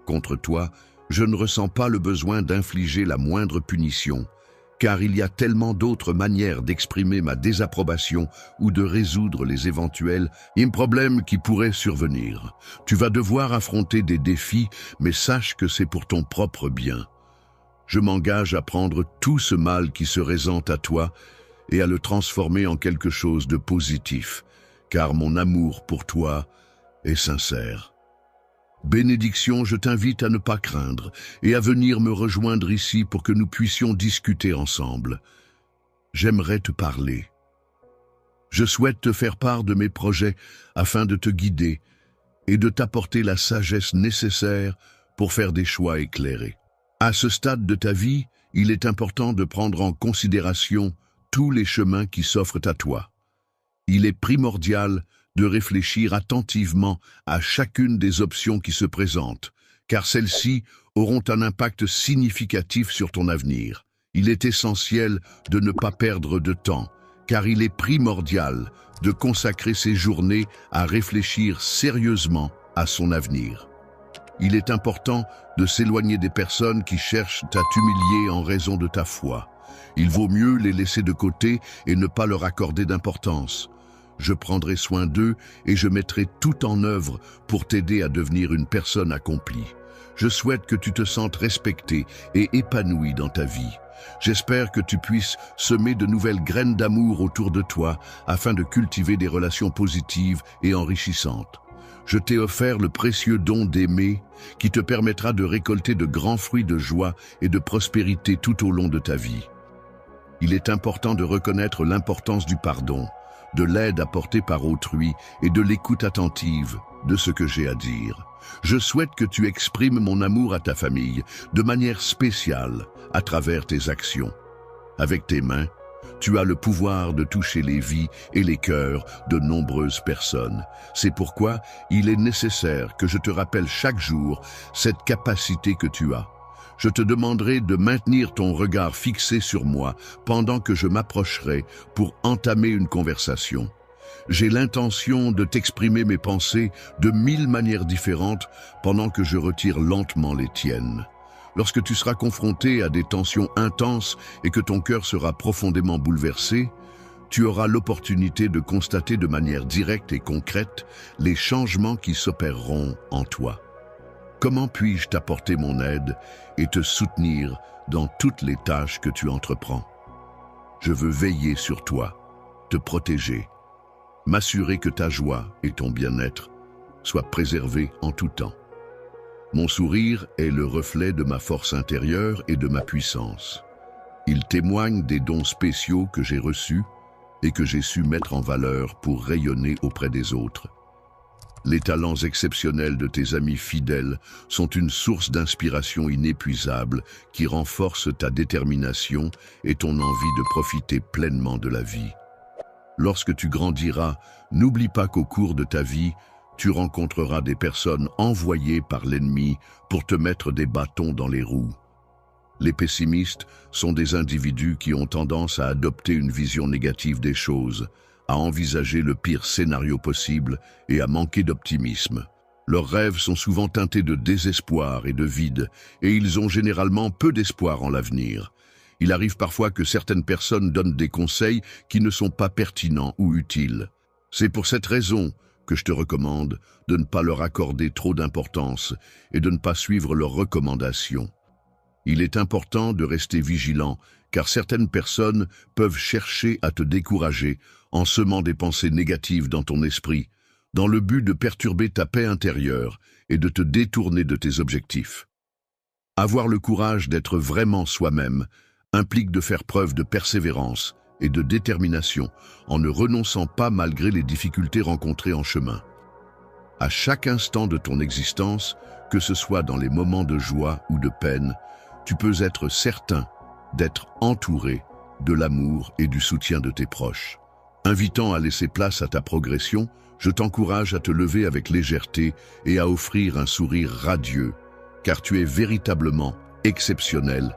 Contre toi, je ne ressens pas le besoin d'infliger la moindre punition, car il y a tellement d'autres manières d'exprimer ma désapprobation ou de résoudre les éventuels problèmes qui pourraient survenir. Tu vas devoir affronter des défis, mais sache que c'est pour ton propre bien. Je m'engage à prendre tout ce mal qui se présente à toi et à le transformer en quelque chose de positif, car mon amour pour toi est sincère. Bénédiction, je t'invite à ne pas craindre et à venir me rejoindre ici pour que nous puissions discuter ensemble. J'aimerais te parler. Je souhaite te faire part de mes projets afin de te guider et de t'apporter la sagesse nécessaire pour faire des choix éclairés. À ce stade de ta vie, il est important de prendre en considération tous les chemins qui s'offrent à toi. Il est primordial de réfléchir attentivement à chacune des options qui se présentent, car celles-ci auront un impact significatif sur ton avenir. Il est essentiel de ne pas perdre de temps, car il est primordial de consacrer ses journées à réfléchir sérieusement à son avenir. Il est important de s'éloigner des personnes qui cherchent à t'humilier en raison de ta foi. Il vaut mieux les laisser de côté et ne pas leur accorder d'importance. Je prendrai soin d'eux et je mettrai tout en œuvre pour t'aider à devenir une personne accomplie. Je souhaite que tu te sentes respecté et épanoui dans ta vie. J'espère que tu puisses semer de nouvelles graines d'amour autour de toi afin de cultiver des relations positives et enrichissantes. Je t'ai offert le précieux don d'aimer qui te permettra de récolter de grands fruits de joie et de prospérité tout au long de ta vie. Il est important de reconnaître l'importance du pardon, de l'aide apportée par autrui et de l'écoute attentive de ce que j'ai à dire. Je souhaite que tu exprimes mon amour à ta famille de manière spéciale à travers tes actions. Avec tes mains, tu as le pouvoir de toucher les vies et les cœurs de nombreuses personnes. C'est pourquoi il est nécessaire que je te rappelle chaque jour cette capacité que tu as. Je te demanderai de maintenir ton regard fixé sur moi pendant que je m'approcherai pour entamer une conversation. J'ai l'intention de t'exprimer mes pensées de 1000 manières différentes pendant que je retire lentement les tiennes. Lorsque tu seras confronté à des tensions intenses et que ton cœur sera profondément bouleversé, tu auras l'opportunité de constater de manière directe et concrète les changements qui s'opéreront en toi. Comment puis-je t'apporter mon aide et te soutenir dans toutes les tâches que tu entreprends? Je veux veiller sur toi, te protéger, m'assurer que ta joie et ton bien-être soient préservés en tout temps. Mon sourire est le reflet de ma force intérieure et de ma puissance. Il témoigne des dons spéciaux que j'ai reçus et que j'ai su mettre en valeur pour rayonner auprès des autres. Les talents exceptionnels de tes amis fidèles sont une source d'inspiration inépuisable qui renforce ta détermination et ton envie de profiter pleinement de la vie. Lorsque tu grandiras, n'oublie pas qu'au cours de ta vie, tu rencontreras des personnes envoyées par l'ennemi pour te mettre des bâtons dans les roues. Les pessimistes sont des individus qui ont tendance à adopter une vision négative des choses, à envisager le pire scénario possible et à manquer d'optimisme. Leurs rêves sont souvent teintés de désespoir et de vide, et ils ont généralement peu d'espoir en l'avenir. Il arrive parfois que certaines personnes donnent des conseils qui ne sont pas pertinents ou utiles. C'est pour cette raison que je te recommande de ne pas leur accorder trop d'importance et de ne pas suivre leurs recommandations. Il est important de rester vigilant, car certaines personnes peuvent chercher à te décourager en semant des pensées négatives dans ton esprit, dans le but de perturber ta paix intérieure et de te détourner de tes objectifs. Avoir le courage d'être vraiment soi-même implique de faire preuve de persévérance et de détermination en ne renonçant pas malgré les difficultés rencontrées en chemin. À chaque instant de ton existence, que ce soit dans les moments de joie ou de peine, tu peux être certain d'être entouré de l'amour et du soutien de tes proches. Invitant à laisser place à ta progression, je t'encourage à te lever avec légèreté et à offrir un sourire radieux, car tu es véritablement exceptionnel,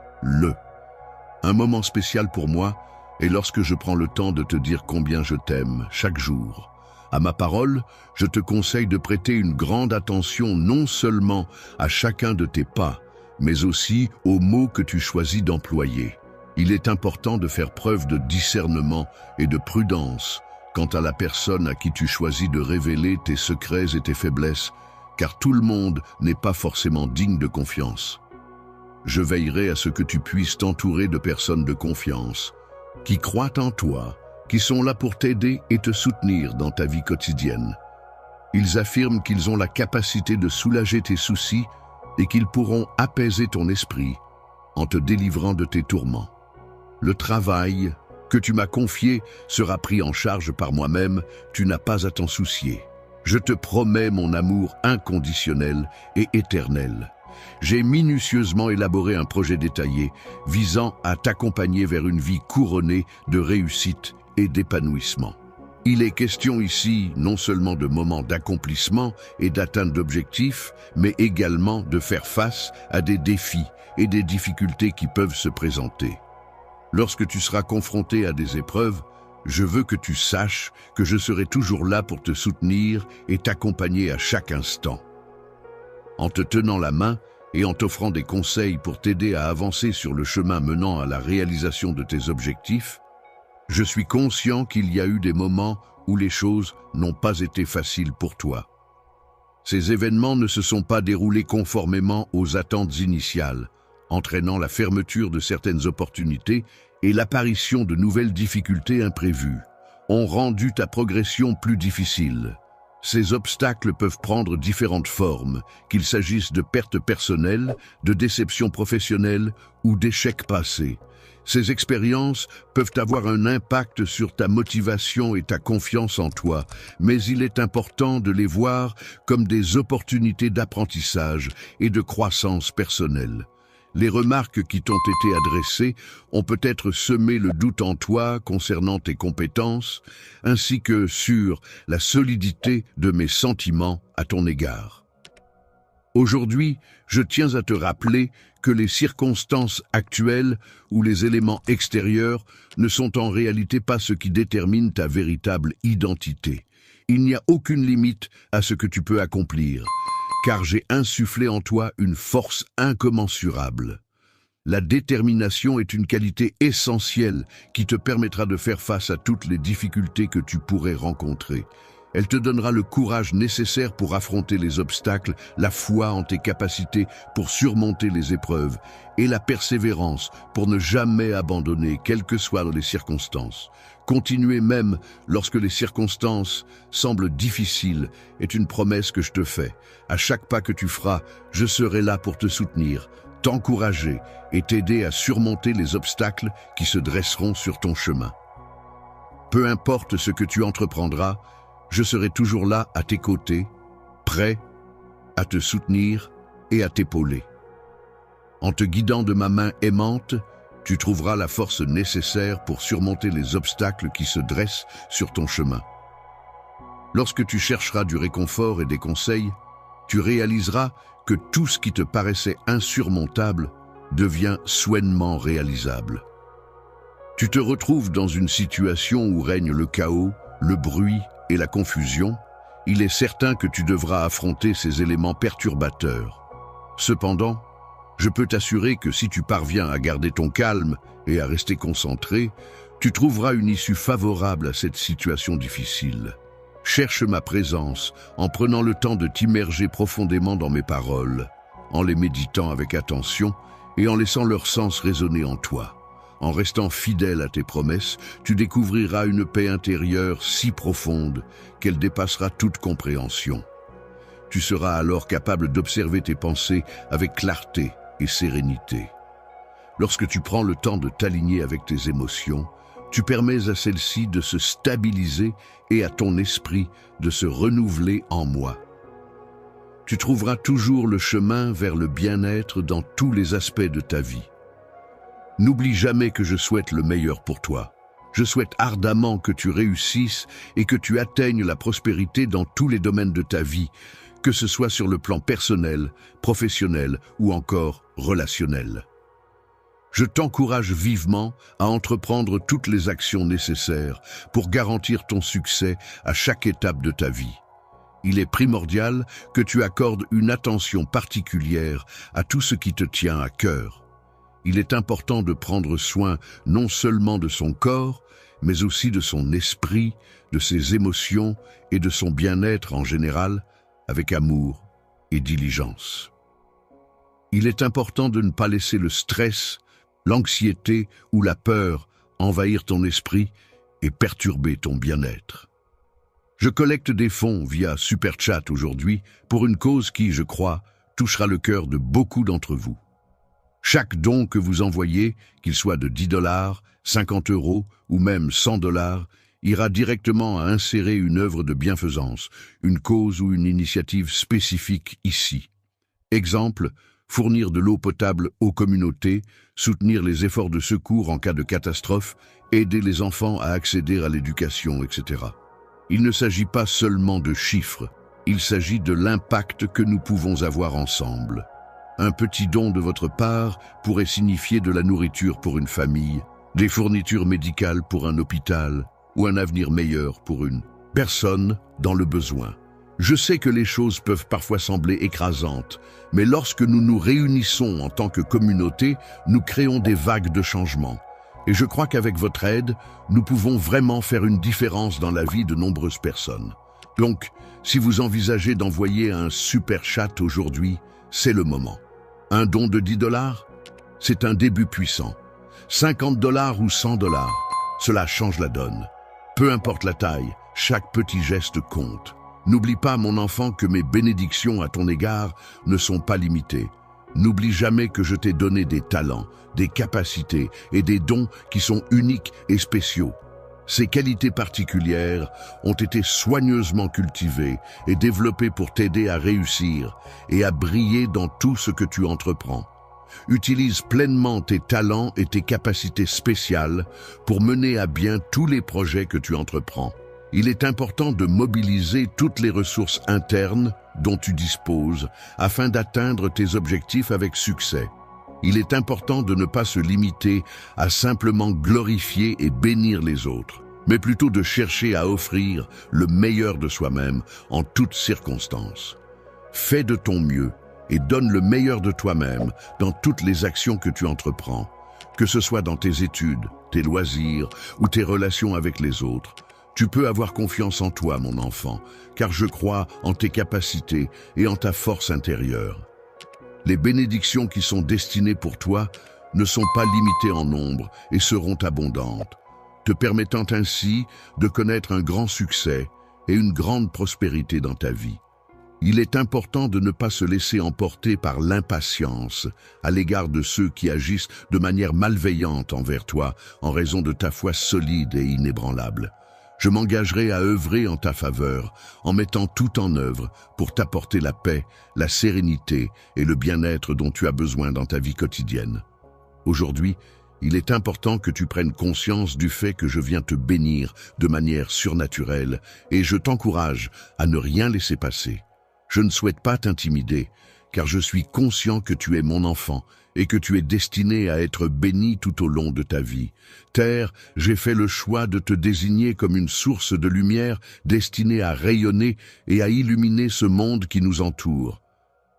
Un moment spécial pour moi est lorsque je prends le temps de te dire combien je t'aime chaque jour. À ma parole, je te conseille de prêter une grande attention non seulement à chacun de tes pas, mais aussi aux mots que tu choisis d'employer. Il est important de faire preuve de discernement et de prudence quant à la personne à qui tu choisis de révéler tes secrets et tes faiblesses, car tout le monde n'est pas forcément digne de confiance. Je veillerai à ce que tu puisses t'entourer de personnes de confiance, qui croient en toi, qui sont là pour t'aider et te soutenir dans ta vie quotidienne. Ils affirment qu'ils ont la capacité de soulager tes soucis et qu'ils pourront apaiser ton esprit en te délivrant de tes tourments. Le travail que tu m'as confié sera pris en charge par moi-même, tu n'as pas à t'en soucier. Je te promets mon amour inconditionnel et éternel. J'ai minutieusement élaboré un projet détaillé visant à t'accompagner vers une vie couronnée de réussite et d'épanouissement. Il est question ici non seulement de moments d'accomplissement et d'atteinte d'objectifs, mais également de faire face à des défis et des difficultés qui peuvent se présenter. Lorsque tu seras confronté à des épreuves, je veux que tu saches que je serai toujours là pour te soutenir et t'accompagner à chaque instant. En te tenant la main et en t'offrant des conseils pour t'aider à avancer sur le chemin menant à la réalisation de tes objectifs, je suis conscient qu'il y a eu des moments où les choses n'ont pas été faciles pour toi. Ces événements ne se sont pas déroulés conformément aux attentes initiales, entraînant la fermeture de certaines opportunités et l'apparition de nouvelles difficultés imprévues, ont rendu ta progression plus difficile. Ces obstacles peuvent prendre différentes formes, qu'il s'agisse de pertes personnelles, de déceptions professionnelles ou d'échecs passés. Ces expériences peuvent avoir un impact sur ta motivation et ta confiance en toi, mais il est important de les voir comme des opportunités d'apprentissage et de croissance personnelle. Les remarques qui t'ont été adressées ont peut-être semé le doute en toi concernant tes compétences, ainsi que sur la solidité de mes sentiments à ton égard. Aujourd'hui, je tiens à te rappeler que les circonstances actuelles ou les éléments extérieurs ne sont en réalité pas ce qui détermine ta véritable identité. Il n'y a aucune limite à ce que tu peux accomplir, car j'ai insufflé en toi une force incommensurable. La détermination est une qualité essentielle qui te permettra de faire face à toutes les difficultés que tu pourrais rencontrer. Elle te donnera le courage nécessaire pour affronter les obstacles, la foi en tes capacités pour surmonter les épreuves et la persévérance pour ne jamais abandonner, quelles que soient les circonstances. Continuer même lorsque les circonstances semblent difficiles est une promesse que je te fais. À chaque pas que tu feras, je serai là pour te soutenir, t'encourager et t'aider à surmonter les obstacles qui se dresseront sur ton chemin. Peu importe ce que tu entreprendras, je serai toujours là à tes côtés, prêt à te soutenir et à t'épauler. En te guidant de ma main aimante, tu trouveras la force nécessaire pour surmonter les obstacles qui se dressent sur ton chemin. Lorsque tu chercheras du réconfort et des conseils, tu réaliseras que tout ce qui te paraissait insurmontable devient soigneusement réalisable. Tu te retrouves dans une situation où règne le chaos, le bruit et la confusion. Il est certain que tu devras affronter ces éléments perturbateurs. Cependant, je peux t'assurer que si tu parviens à garder ton calme et à rester concentré, tu trouveras une issue favorable à cette situation difficile. Cherche ma présence en prenant le temps de t'immerger profondément dans mes paroles, en les méditant avec attention et en laissant leur sens résonner en toi. En restant fidèle à tes promesses, tu découvriras une paix intérieure si profonde qu'elle dépassera toute compréhension. Tu seras alors capable d'observer tes pensées avec clarté et sérénité. Lorsque tu prends le temps de t'aligner avec tes émotions, tu permets à celles-ci de se stabiliser et à ton esprit de se renouveler en moi. Tu trouveras toujours le chemin vers le bien-être dans tous les aspects de ta vie. N'oublie jamais que je souhaite le meilleur pour toi. Je souhaite ardemment que tu réussisses et que tu atteignes la prospérité dans tous les domaines de ta vie, que ce soit sur le plan personnel, professionnel ou encore relationnel. Je t'encourage vivement à entreprendre toutes les actions nécessaires pour garantir ton succès à chaque étape de ta vie. Il est primordial que tu accordes une attention particulière à tout ce qui te tient à cœur. Il est important de prendre soin non seulement de son corps, mais aussi de son esprit, de ses émotions et de son bien-être en général, avec amour et diligence. Il est important de ne pas laisser le stress, l'anxiété ou la peur envahir ton esprit et perturber ton bien-être. Je collecte des fonds via Super Chat aujourd'hui pour une cause qui, je crois, touchera le cœur de beaucoup d'entre vous. Chaque don que vous envoyez, qu'il soit de 10 $, 50 € ou même 100 $, ira directement à insérer une œuvre de bienfaisance, une cause ou une initiative spécifique ici. Exemple, fournir de l'eau potable aux communautés, soutenir les efforts de secours en cas de catastrophe, aider les enfants à accéder à l'éducation, etc. Il ne s'agit pas seulement de chiffres, il s'agit de l'impact que nous pouvons avoir ensemble. Un petit don de votre part pourrait signifier de la nourriture pour une famille, des fournitures médicales pour un hôpital ou un avenir meilleur pour une personne dans le besoin. Je sais que les choses peuvent parfois sembler écrasantes, mais lorsque nous nous réunissons en tant que communauté, nous créons des vagues de changement. Et je crois qu'avec votre aide, nous pouvons vraiment faire une différence dans la vie de nombreuses personnes. Donc, si vous envisagez d'envoyer un super chat aujourd'hui, c'est le moment. Un don de 10 $, c'est un début puissant. 50 $ ou 100 $, cela change la donne. Peu importe la taille, chaque petit geste compte. N'oublie pas, mon enfant, que mes bénédictions à ton égard ne sont pas limitées. N'oublie jamais que je t'ai donné des talents, des capacités et des dons qui sont uniques et spéciaux. Ces qualités particulières ont été soigneusement cultivées et développées pour t'aider à réussir et à briller dans tout ce que tu entreprends. Utilise pleinement tes talents et tes capacités spéciales pour mener à bien tous les projets que tu entreprends. Il est important de mobiliser toutes les ressources internes dont tu disposes afin d'atteindre tes objectifs avec succès. Il est important de ne pas se limiter à simplement glorifier et bénir les autres, mais plutôt de chercher à offrir le meilleur de soi-même en toutes circonstances. Fais de ton mieux et donne le meilleur de toi-même dans toutes les actions que tu entreprends, que ce soit dans tes études, tes loisirs ou tes relations avec les autres. Tu peux avoir confiance en toi, mon enfant, car je crois en tes capacités et en ta force intérieure. Les bénédictions qui sont destinées pour toi ne sont pas limitées en nombre et seront abondantes, te permettant ainsi de connaître un grand succès et une grande prospérité dans ta vie. Il est important de ne pas se laisser emporter par l'impatience à l'égard de ceux qui agissent de manière malveillante envers toi en raison de ta foi solide et inébranlable. Je m'engagerai à œuvrer en ta faveur, en mettant tout en œuvre pour t'apporter la paix, la sérénité et le bien-être dont tu as besoin dans ta vie quotidienne. Aujourd'hui, il est important que tu prennes conscience du fait que je viens te bénir de manière surnaturelle et je t'encourage à ne rien laisser passer. Je ne souhaite pas t'intimider, car je suis conscient que tu es mon enfant et que tu es destiné à être béni tout au long de ta vie. Terre, j'ai fait le choix de te désigner comme une source de lumière destinée à rayonner et à illuminer ce monde qui nous entoure.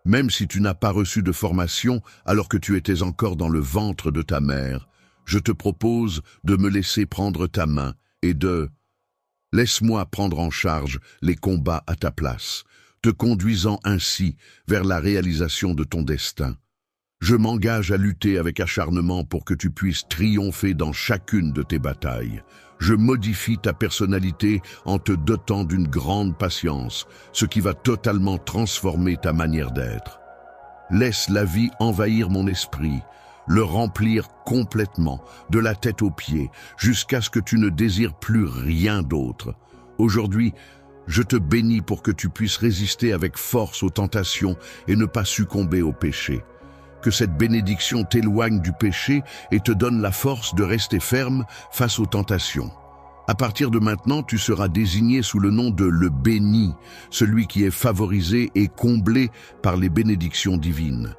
Même si tu n'as pas reçu de formation alors que tu étais encore dans le ventre de ta mère, je te propose de me laisser prendre ta main et de... Laisse-moi prendre en charge les combats à ta place, te conduisant ainsi vers la réalisation de ton destin. Je m'engage à lutter avec acharnement pour que tu puisses triompher dans chacune de tes batailles. Je modifie ta personnalité en te dotant d'une grande patience, ce qui va totalement transformer ta manière d'être. Laisse la vie envahir mon esprit, le remplir complètement, de la tête aux pieds, jusqu'à ce que tu ne désires plus rien d'autre. Aujourd'hui, je te bénis pour que tu puisses résister avec force aux tentations et ne pas succomber au péché. Que cette bénédiction t'éloigne du péché et te donne la force de rester ferme face aux tentations. À partir de maintenant, tu seras désigné sous le nom de le béni, celui qui est favorisé et comblé par les bénédictions divines.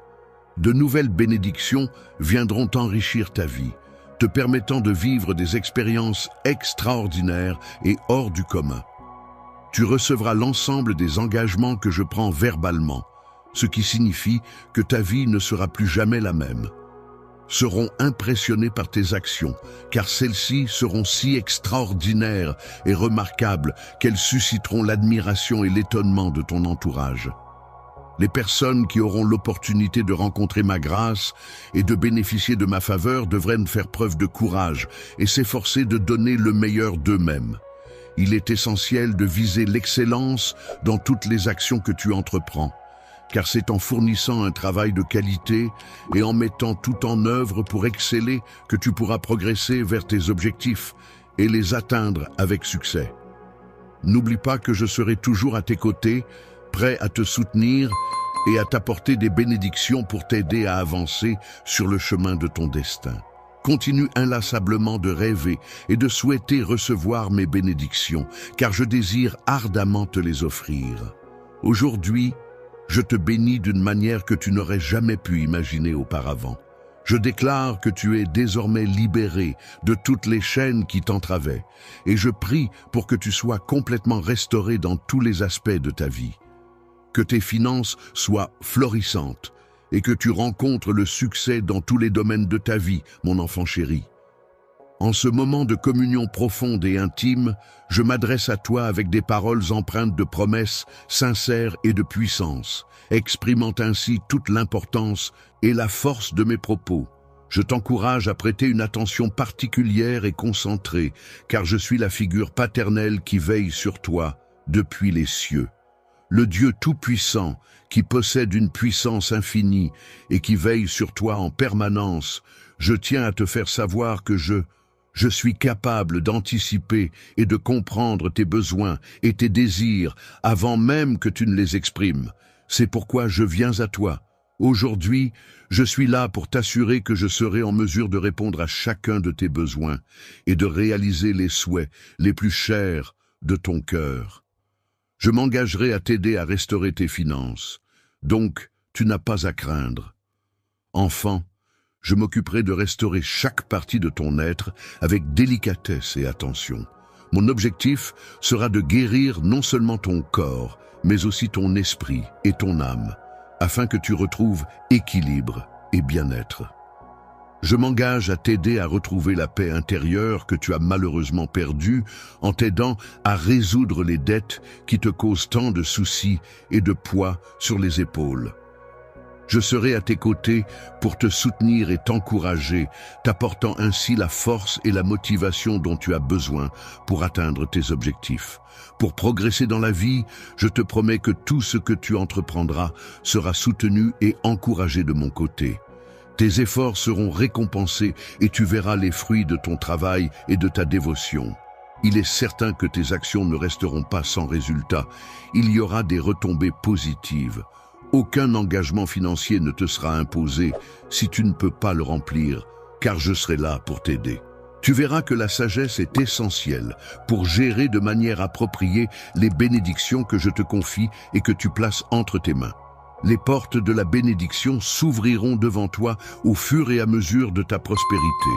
De nouvelles bénédictions viendront enrichir ta vie, te permettant de vivre des expériences extraordinaires et hors du commun. Tu recevras l'ensemble des engagements que je prends verbalement, ce qui signifie que ta vie ne sera plus jamais la même. Seront impressionnés par tes actions, car celles-ci seront si extraordinaires et remarquables qu'elles susciteront l'admiration et l'étonnement de ton entourage. Les personnes qui auront l'opportunité de rencontrer ma grâce et de bénéficier de ma faveur devraient faire preuve de courage et s'efforcer de donner le meilleur d'eux-mêmes. Il est essentiel de viser l'excellence dans toutes les actions que tu entreprends, car c'est en fournissant un travail de qualité et en mettant tout en œuvre pour exceller que tu pourras progresser vers tes objectifs et les atteindre avec succès. N'oublie pas que je serai toujours à tes côtés, prêt à te soutenir et à t'apporter des bénédictions pour t'aider à avancer sur le chemin de ton destin. Continue inlassablement de rêver et de souhaiter recevoir mes bénédictions, car je désire ardemment te les offrir. Aujourd'hui, je te bénis d'une manière que tu n'aurais jamais pu imaginer auparavant. Je déclare que tu es désormais libéré de toutes les chaînes qui t'entravaient, et je prie pour que tu sois complètement restauré dans tous les aspects de ta vie. Que tes finances soient florissantes, et que tu rencontres le succès dans tous les domaines de ta vie, mon enfant chéri. En ce moment de communion profonde et intime, je m'adresse à toi avec des paroles empreintes de promesses sincères et de puissance, exprimant ainsi toute l'importance et la force de mes propos. Je t'encourage à prêter une attention particulière et concentrée, car je suis la figure paternelle qui veille sur toi depuis les cieux. le Dieu Tout-Puissant, qui possède une puissance infinie et qui veille sur toi en permanence, je tiens à te faire savoir que je suis capable d'anticiper et de comprendre tes besoins et tes désirs avant même que tu ne les exprimes. C'est pourquoi je viens à toi. Aujourd'hui, je suis là pour t'assurer que je serai en mesure de répondre à chacun de tes besoins et de réaliser les souhaits les plus chers de ton cœur. Je m'engagerai à t'aider à restaurer tes finances, donc tu n'as pas à craindre. Enfant, je m'occuperai de restaurer chaque partie de ton être avec délicatesse et attention. Mon objectif sera de guérir non seulement ton corps, mais aussi ton esprit et ton âme, afin que tu retrouves équilibre et bien-être. Je m'engage à t'aider à retrouver la paix intérieure que tu as malheureusement perdue en t'aidant à résoudre les dettes qui te causent tant de soucis et de poids sur les épaules. Je serai à tes côtés pour te soutenir et t'encourager, t'apportant ainsi la force et la motivation dont tu as besoin pour atteindre tes objectifs. Pour progresser dans la vie, je te promets que tout ce que tu entreprendras sera soutenu et encouragé de mon côté. Tes efforts seront récompensés et tu verras les fruits de ton travail et de ta dévotion. Il est certain que tes actions ne resteront pas sans résultat. Il y aura des retombées positives. Aucun engagement financier ne te sera imposé si tu ne peux pas le remplir, car je serai là pour t'aider. Tu verras que la sagesse est essentielle pour gérer de manière appropriée les bénédictions que je te confie et que tu places entre tes mains. Les portes de la bénédiction s'ouvriront devant toi au fur et à mesure de ta prospérité.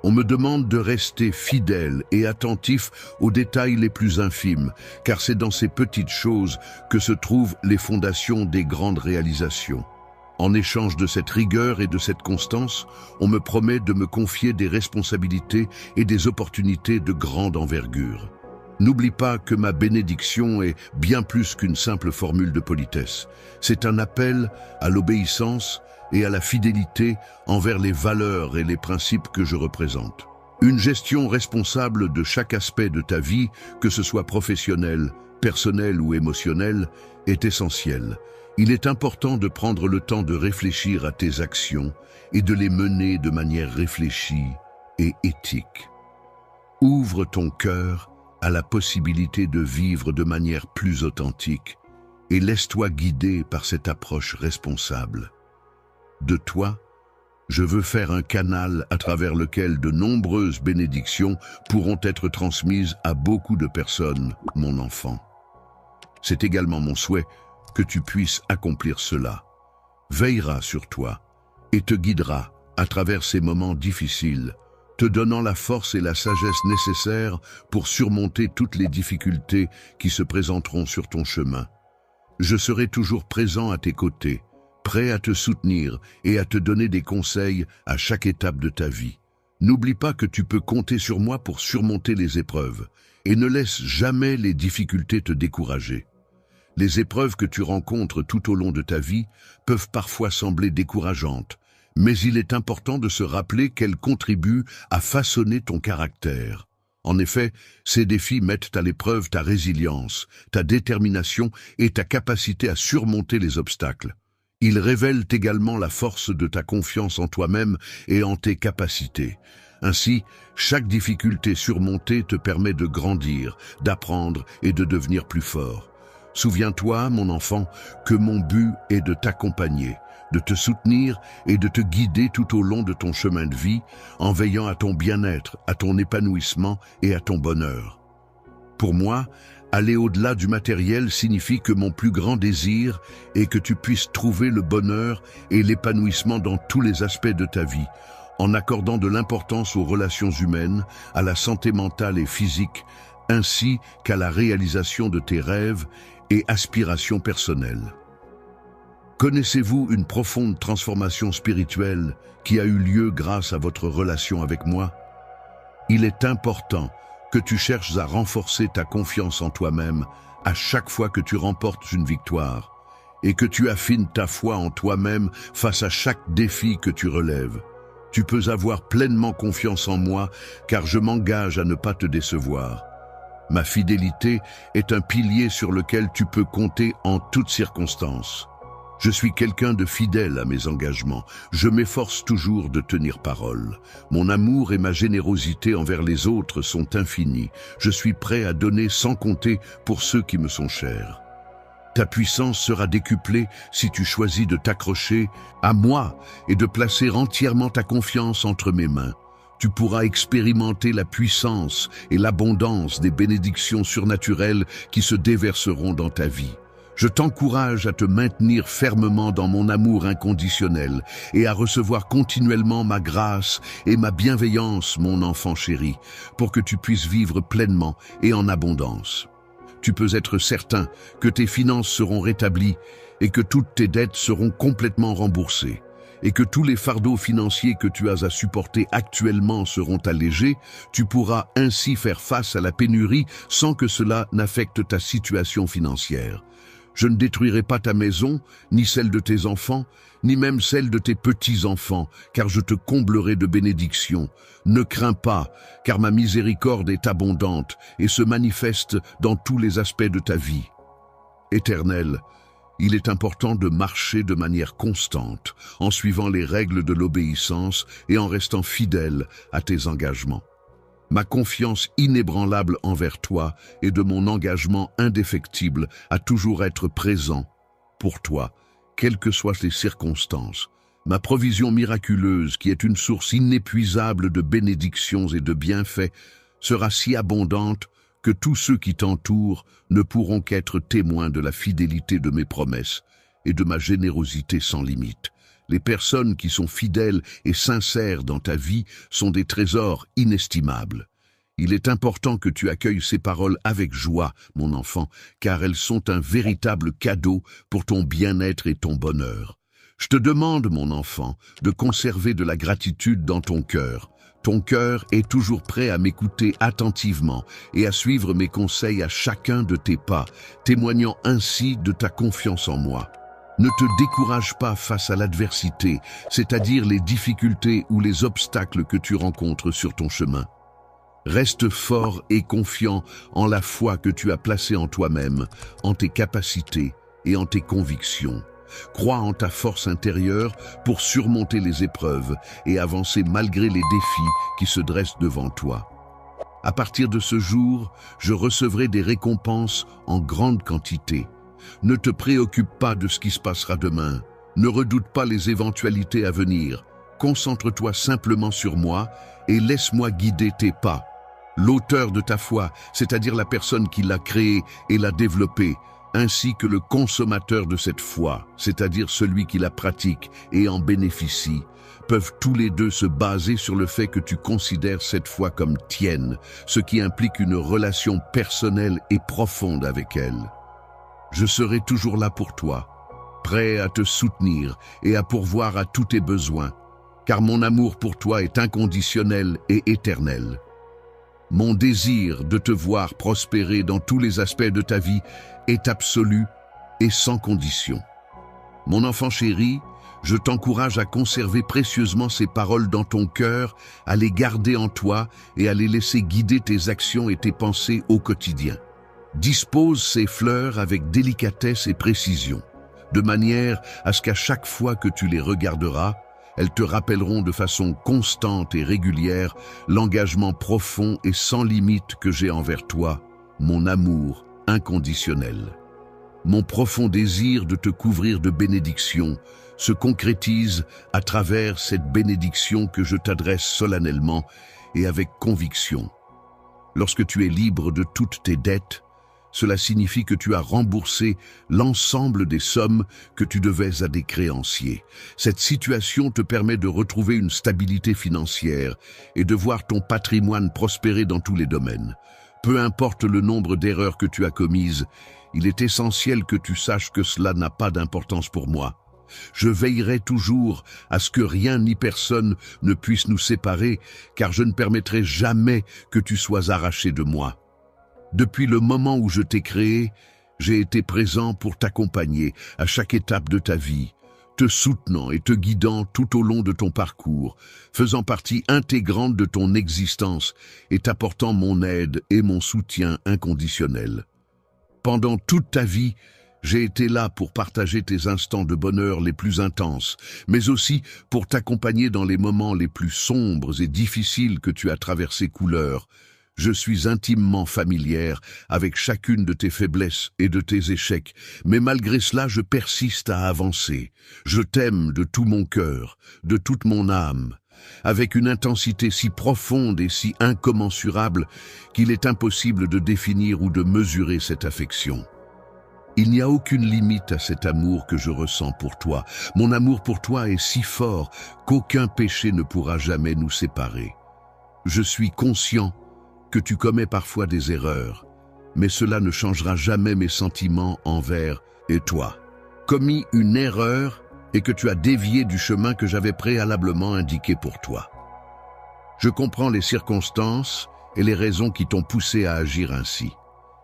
On me demande de rester fidèle et attentif aux détails les plus infimes, car c'est dans ces petites choses que se trouvent les fondations des grandes réalisations. En échange de cette rigueur et de cette constance, on me promet de me confier des responsabilités et des opportunités de grande envergure. N'oublie pas que ma bénédiction est bien plus qu'une simple formule de politesse. C'est un appel à l'obéissance et à la fidélité envers les valeurs et les principes que je représente. Une gestion responsable de chaque aspect de ta vie, que ce soit professionnel, personnel ou émotionnel, est essentielle. Il est important de prendre le temps de réfléchir à tes actions et de les mener de manière réfléchie et éthique. Ouvre ton cœur à la possibilité de vivre de manière plus authentique et laisse-toi guider par cette approche responsable. De toi, je veux faire un canal à travers lequel de nombreuses bénédictions pourront être transmises à beaucoup de personnes, mon enfant. C'est également mon souhait que tu puisses accomplir cela. Veillera sur toi et te guidera à travers ces moments difficiles, te donnant la force et la sagesse nécessaires pour surmonter toutes les difficultés qui se présenteront sur ton chemin. Je serai toujours présent à tes côtés, prêt à te soutenir et à te donner des conseils à chaque étape de ta vie. N'oublie pas que tu peux compter sur moi pour surmonter les épreuves et ne laisse jamais les difficultés te décourager. Les épreuves que tu rencontres tout au long de ta vie peuvent parfois sembler décourageantes, mais il est important de se rappeler qu'elles contribuent à façonner ton caractère. En effet, ces défis mettent à l'épreuve ta résilience, ta détermination et ta capacité à surmonter les obstacles. Ils révèlent également la force de ta confiance en toi-même et en tes capacités. Ainsi, chaque difficulté surmontée te permet de grandir, d'apprendre et de devenir plus fort. Souviens-toi, mon enfant, que mon but est de t'accompagner, de te soutenir et de te guider tout au long de ton chemin de vie, en veillant à ton bien-être, à ton épanouissement et à ton bonheur. Pour moi, aller au-delà du matériel signifie que mon plus grand désir est que tu puisses trouver le bonheur et l'épanouissement dans tous les aspects de ta vie, en accordant de l'importance aux relations humaines, à la santé mentale et physique, ainsi qu'à la réalisation de tes rêves et aspirations personnelles. Connaissez-vous une profonde transformation spirituelle qui a eu lieu grâce à votre relation avec moi? Il est important que tu cherches à renforcer ta confiance en toi-même à chaque fois que tu remportes une victoire et que tu affines ta foi en toi-même face à chaque défi que tu relèves. Tu peux avoir pleinement confiance en moi car je m'engage à ne pas te décevoir. Ma fidélité est un pilier sur lequel tu peux compter en toutes circonstances. Je suis quelqu'un de fidèle à mes engagements. Je m'efforce toujours de tenir parole. Mon amour et ma générosité envers les autres sont infinis. Je suis prêt à donner sans compter pour ceux qui me sont chers. Ta puissance sera décuplée si tu choisis de t'accrocher à moi et de placer entièrement ta confiance entre mes mains. Tu pourras expérimenter la puissance et l'abondance des bénédictions surnaturelles qui se déverseront dans ta vie. Je t'encourage à te maintenir fermement dans mon amour inconditionnel et à recevoir continuellement ma grâce et ma bienveillance, mon enfant chéri, pour que tu puisses vivre pleinement et en abondance. Tu peux être certain que tes finances seront rétablies et que toutes tes dettes seront complètement remboursées, et que tous les fardeaux financiers que tu as à supporter actuellement seront allégés. Tu pourras ainsi faire face à la pénurie sans que cela n'affecte ta situation financière. Je ne détruirai pas ta maison, ni celle de tes enfants, ni même celle de tes petits-enfants, car je te comblerai de bénédictions. Ne crains pas, car ma miséricorde est abondante et se manifeste dans tous les aspects de ta vie. Éternel, il est important de marcher de manière constante, en suivant les règles de l'obéissance et en restant fidèle à tes engagements. Ma confiance inébranlable envers toi et de mon engagement indéfectible à toujours être présent pour toi, quelles que soient les circonstances. Ma provision miraculeuse, qui est une source inépuisable de bénédictions et de bienfaits, sera si abondante que tous ceux qui t'entourent ne pourront qu'être témoins de la fidélité de mes promesses et de ma générosité sans limite. Les personnes qui sont fidèles et sincères dans ta vie sont des trésors inestimables. Il est important que tu accueilles ces paroles avec joie, mon enfant, car elles sont un véritable cadeau pour ton bien-être et ton bonheur. Je te demande, mon enfant, de conserver de la gratitude dans ton cœur. Ton cœur est toujours prêt à m'écouter attentivement et à suivre mes conseils à chacun de tes pas, témoignant ainsi de ta confiance en moi. Ne te décourage pas face à l'adversité, c'est-à-dire les difficultés ou les obstacles que tu rencontres sur ton chemin. Reste fort et confiant en la foi que tu as placée en toi-même, en tes capacités et en tes convictions. Crois en ta force intérieure pour surmonter les épreuves et avancer malgré les défis qui se dressent devant toi. À partir de ce jour, je recevrai des récompenses en grande quantité. Ne te préoccupe pas de ce qui se passera demain. Ne redoute pas les éventualités à venir. Concentre-toi simplement sur moi et laisse-moi guider tes pas. L'auteur de ta foi, c'est-à-dire la personne qui l'a créée et l'a développée, ainsi que le consommateur de cette foi, c'est-à-dire celui qui la pratique et en bénéficie, peuvent tous les deux se baser sur le fait que tu considères cette foi comme tienne, ce qui implique une relation personnelle et profonde avec elle. Je serai toujours là pour toi, prêt à te soutenir et à pourvoir à tous tes besoins, car mon amour pour toi est inconditionnel et éternel. Mon désir de te voir prospérer dans tous les aspects de ta vie est absolu et sans condition. Mon enfant chéri, je t'encourage à conserver précieusement ces paroles dans ton cœur, à les garder en toi et à les laisser guider tes actions et tes pensées au quotidien. Dispose ces fleurs avec délicatesse et précision, de manière à ce qu'à chaque fois que tu les regarderas, elles te rappelleront de façon constante et régulière l'engagement profond et sans limite que j'ai envers toi, mon amour inconditionnel. Mon profond désir de te couvrir de bénédictions se concrétise à travers cette bénédiction que je t'adresse solennellement et avec conviction. Lorsque tu es libre de toutes tes dettes, cela signifie que tu as remboursé l'ensemble des sommes que tu devais à des créanciers. Cette situation te permet de retrouver une stabilité financière et de voir ton patrimoine prospérer dans tous les domaines. Peu importe le nombre d'erreurs que tu as commises, il est essentiel que tu saches que cela n'a pas d'importance pour moi. Je veillerai toujours à ce que rien ni personne ne puisse nous séparer, car je ne permettrai jamais que tu sois arraché de moi. Depuis le moment où je t'ai créé, j'ai été présent pour t'accompagner à chaque étape de ta vie. te soutenant et te guidant tout au long de ton parcours, faisant partie intégrante de ton existence et t'apportant mon aide et mon soutien inconditionnel. Pendant toute ta vie, j'ai été là pour partager tes instants de bonheur les plus intenses, mais aussi pour t'accompagner dans les moments les plus sombres et difficiles que tu as traversés couleur. Je suis intimement familière avec chacune de tes faiblesses et de tes échecs, mais malgré cela, je persiste à avancer. Je t'aime de tout mon cœur, de toute mon âme, avec une intensité si profonde et si incommensurable qu'il est impossible de définir ou de mesurer cette affection. Il n'y a aucune limite à cet amour que je ressens pour toi. Mon amour pour toi est si fort qu'aucun péché ne pourra jamais nous séparer. Je suis conscient que tu commets parfois des erreurs, mais cela ne changera jamais mes sentiments envers toi. Commis une erreur et que tu as dévié du chemin que j'avais préalablement indiqué pour toi. Je comprends les circonstances et les raisons qui t'ont poussé à agir ainsi.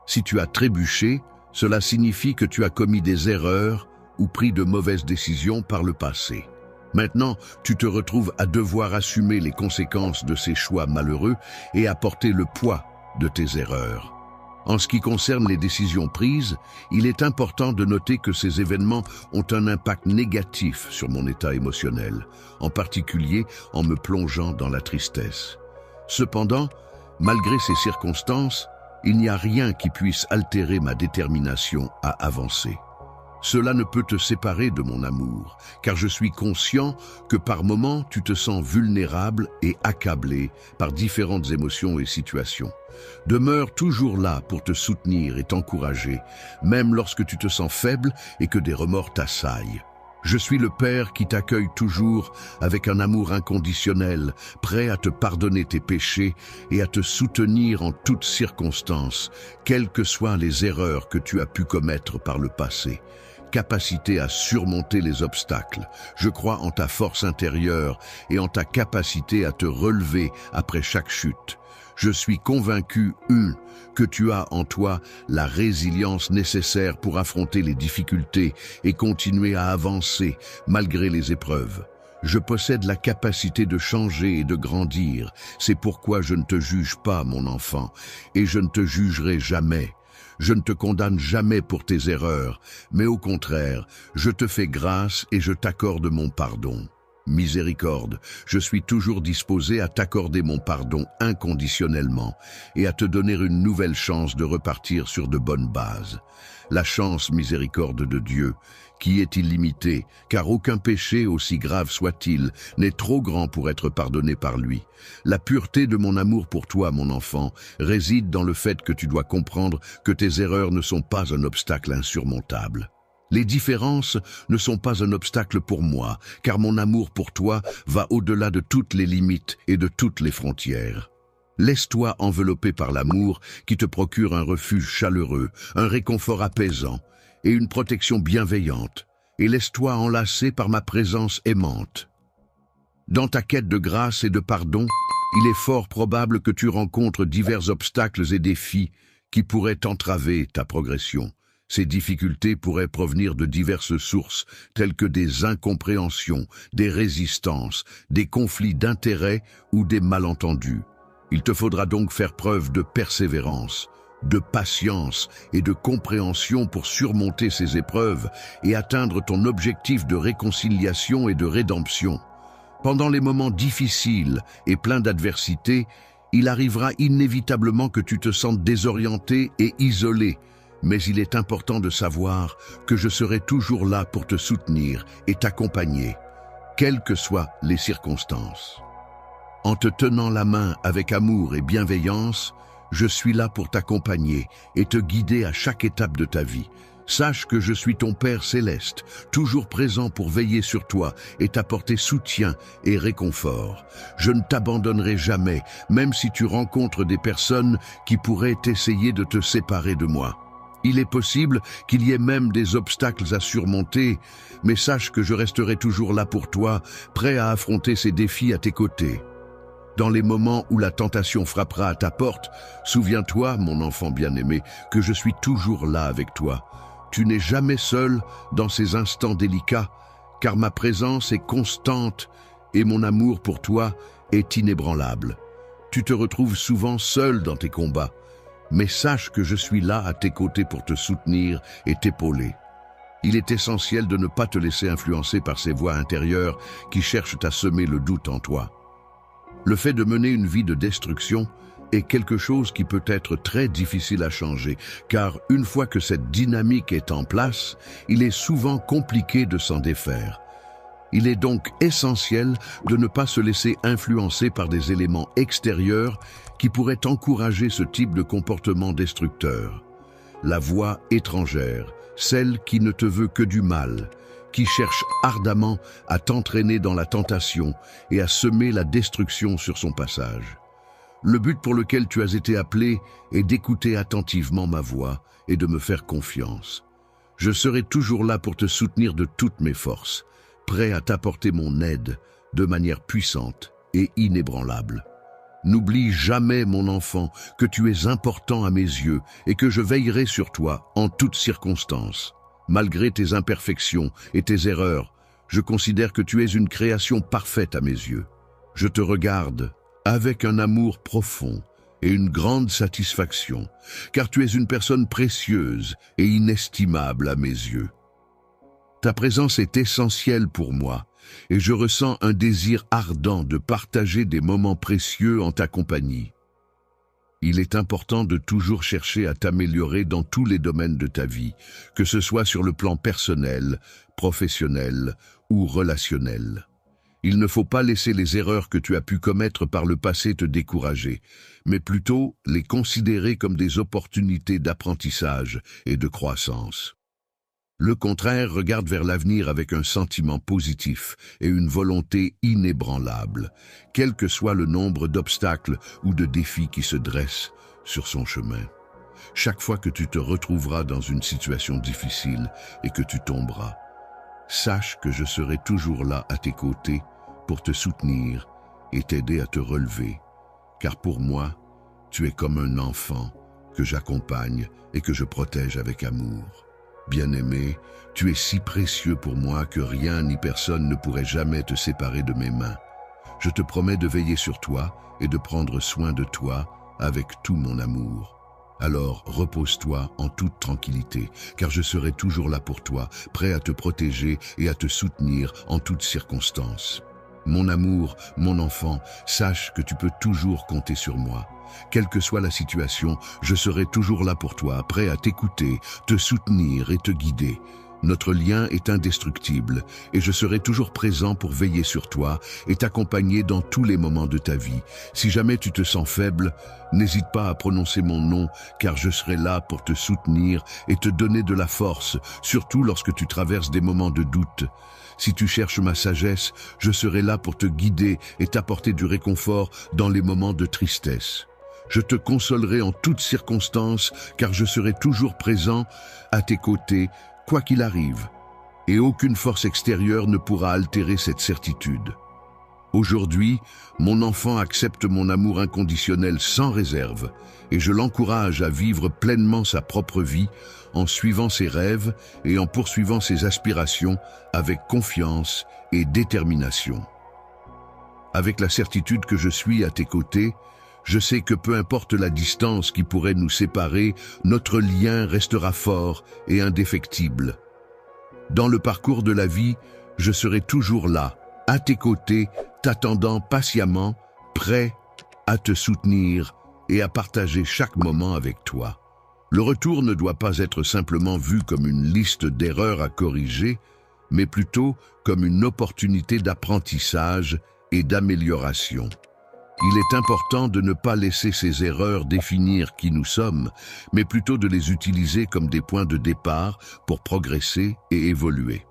Si tu as trébuché, cela signifie que tu as commis des erreurs ou pris de mauvaises décisions par le passé. Maintenant, tu te retrouves à devoir assumer les conséquences de ces choix malheureux et à porter le poids de tes erreurs. En ce qui concerne les décisions prises, il est important de noter que ces événements ont un impact négatif sur mon état émotionnel, en particulier en me plongeant dans la tristesse. Cependant, malgré ces circonstances, il n'y a rien qui puisse altérer ma détermination à avancer. Cela ne peut te séparer de mon amour, car je suis conscient que par moments tu te sens vulnérable et accablé par différentes émotions et situations. Demeure toujours là pour te soutenir et t'encourager, même lorsque tu te sens faible et que des remords t'assaillent. Je suis le Père qui t'accueille toujours avec un amour inconditionnel, prêt à te pardonner tes péchés et à te soutenir en toutes circonstances, quelles que soient les erreurs que tu as pu commettre par le passé. Capacité à surmonter les obstacles. Je crois en ta force intérieure et en ta capacité à te relever après chaque chute. Je suis convaincu, que tu as en toi la résilience nécessaire pour affronter les difficultés et continuer à avancer malgré les épreuves. Je possède la capacité de changer et de grandir. C'est pourquoi je ne te juge pas, mon enfant, et je ne te jugerai jamais. Je ne te condamne jamais pour tes erreurs, mais au contraire, je te fais grâce et je t'accorde mon pardon. Miséricorde, je suis toujours disposé à t'accorder mon pardon inconditionnellement et à te donner une nouvelle chance de repartir sur de bonnes bases. La chance miséricorde de Dieu, qui est illimitée, car aucun péché, aussi grave soit-il, n'est trop grand pour être pardonné par lui. La pureté de mon amour pour toi, mon enfant, réside dans le fait que tu dois comprendre que tes erreurs ne sont pas un obstacle insurmontable. Les différences ne sont pas un obstacle pour moi, car mon amour pour toi va au-delà de toutes les limites et de toutes les frontières. Laisse-toi envelopper par l'amour qui te procure un refuge chaleureux, un réconfort apaisant et une protection bienveillante, et laisse-toi enlacer par ma présence aimante. Dans ta quête de grâce et de pardon, il est fort probable que tu rencontres divers obstacles et défis qui pourraient entraver ta progression. Ces difficultés pourraient provenir de diverses sources, telles que des incompréhensions, des résistances, des conflits d'intérêts ou des malentendus. Il te faudra donc faire preuve de persévérance, de patience et de compréhension pour surmonter ces épreuves et atteindre ton objectif de réconciliation et de rédemption. Pendant les moments difficiles et pleins d'adversité, il arrivera inévitablement que tu te sentes désorienté et isolé, mais il est important de savoir que je serai toujours là pour te soutenir et t'accompagner, quelles que soient les circonstances. En te tenant la main avec amour et bienveillance, je suis là pour t'accompagner et te guider à chaque étape de ta vie. Sache que je suis ton Père céleste, toujours présent pour veiller sur toi et t'apporter soutien et réconfort. Je ne t'abandonnerai jamais, même si tu rencontres des personnes qui pourraient essayer de te séparer de moi. Il est possible qu'il y ait même des obstacles à surmonter, mais sache que je resterai toujours là pour toi, prêt à affronter ces défis à tes côtés. Dans les moments où la tentation frappera à ta porte, souviens-toi, mon enfant bien-aimé, que je suis toujours là avec toi. Tu n'es jamais seul dans ces instants délicats, car ma présence est constante et mon amour pour toi est inébranlable. Tu te retrouves souvent seul dans tes combats, mais sache que je suis là à tes côtés pour te soutenir et t'épauler. Il est essentiel de ne pas te laisser influencer par ces voix intérieures qui cherchent à semer le doute en toi. Le fait de mener une vie de destruction est quelque chose qui peut être très difficile à changer, car une fois que cette dynamique est en place, il est souvent compliqué de s'en défaire. Il est donc essentiel de ne pas se laisser influencer par des éléments extérieurs qui pourraient encourager ce type de comportement destructeur. La voix étrangère, celle qui ne te veut que du mal, qui cherche ardemment à t'entraîner dans la tentation et à semer la destruction sur son passage. Le but pour lequel tu as été appelé est d'écouter attentivement ma voix et de me faire confiance. Je serai toujours là pour te soutenir de toutes mes forces, prêt à t'apporter mon aide de manière puissante et inébranlable. N'oublie jamais, mon enfant, que tu es important à mes yeux et que je veillerai sur toi en toutes circonstances. Malgré tes imperfections et tes erreurs, je considère que tu es une création parfaite à mes yeux. Je te regarde avec un amour profond et une grande satisfaction, car tu es une personne précieuse et inestimable à mes yeux. Ta présence est essentielle pour moi, et je ressens un désir ardent de partager des moments précieux en ta compagnie. Il est important de toujours chercher à t'améliorer dans tous les domaines de ta vie, que ce soit sur le plan personnel, professionnel ou relationnel. Il ne faut pas laisser les erreurs que tu as pu commettre par le passé te décourager, mais plutôt les considérer comme des opportunités d'apprentissage et de croissance. Le contraire regarde vers l'avenir avec un sentiment positif et une volonté inébranlable, quel que soit le nombre d'obstacles ou de défis qui se dressent sur son chemin. Chaque fois que tu te retrouveras dans une situation difficile et que tu tomberas, sache que je serai toujours là à tes côtés pour te soutenir et t'aider à te relever, car pour moi, tu es comme un enfant que j'accompagne et que je protège avec amour. Bien-aimé, tu es si précieux pour moi que rien ni personne ne pourrait jamais te séparer de mes mains. Je te promets de veiller sur toi et de prendre soin de toi avec tout mon amour. Alors repose-toi en toute tranquillité, car je serai toujours là pour toi, prêt à te protéger et à te soutenir en toutes circonstances. Mon amour, mon enfant, sache que tu peux toujours compter sur moi. Quelle que soit la situation, je serai toujours là pour toi, prêt à t'écouter, te soutenir et te guider. Notre lien est indestructible et je serai toujours présent pour veiller sur toi et t'accompagner dans tous les moments de ta vie. Si jamais tu te sens faible, n'hésite pas à prononcer mon nom, car je serai là pour te soutenir et te donner de la force, surtout lorsque tu traverses des moments de doute. Si tu cherches ma sagesse, je serai là pour te guider et t'apporter du réconfort dans les moments de tristesse. Je te consolerai en toutes circonstances, car je serai toujours présent à tes côtés, quoi qu'il arrive. Et aucune force extérieure ne pourra altérer cette certitude. Aujourd'hui, mon enfant accepte mon amour inconditionnel sans réserve, et je l'encourage à vivre pleinement sa propre vie, en suivant ses rêves et en poursuivant ses aspirations avec confiance et détermination. Avec la certitude que je suis à tes côtés, je sais que peu importe la distance qui pourrait nous séparer, notre lien restera fort et indéfectible. Dans le parcours de la vie, je serai toujours là, à tes côtés, t'attendant patiemment, prêt à te soutenir et à partager chaque moment avec toi. Le retour ne doit pas être simplement vu comme une liste d'erreurs à corriger, mais plutôt comme une opportunité d'apprentissage et d'amélioration. Il est important de ne pas laisser ces erreurs définir qui nous sommes, mais plutôt de les utiliser comme des points de départ pour progresser et évoluer.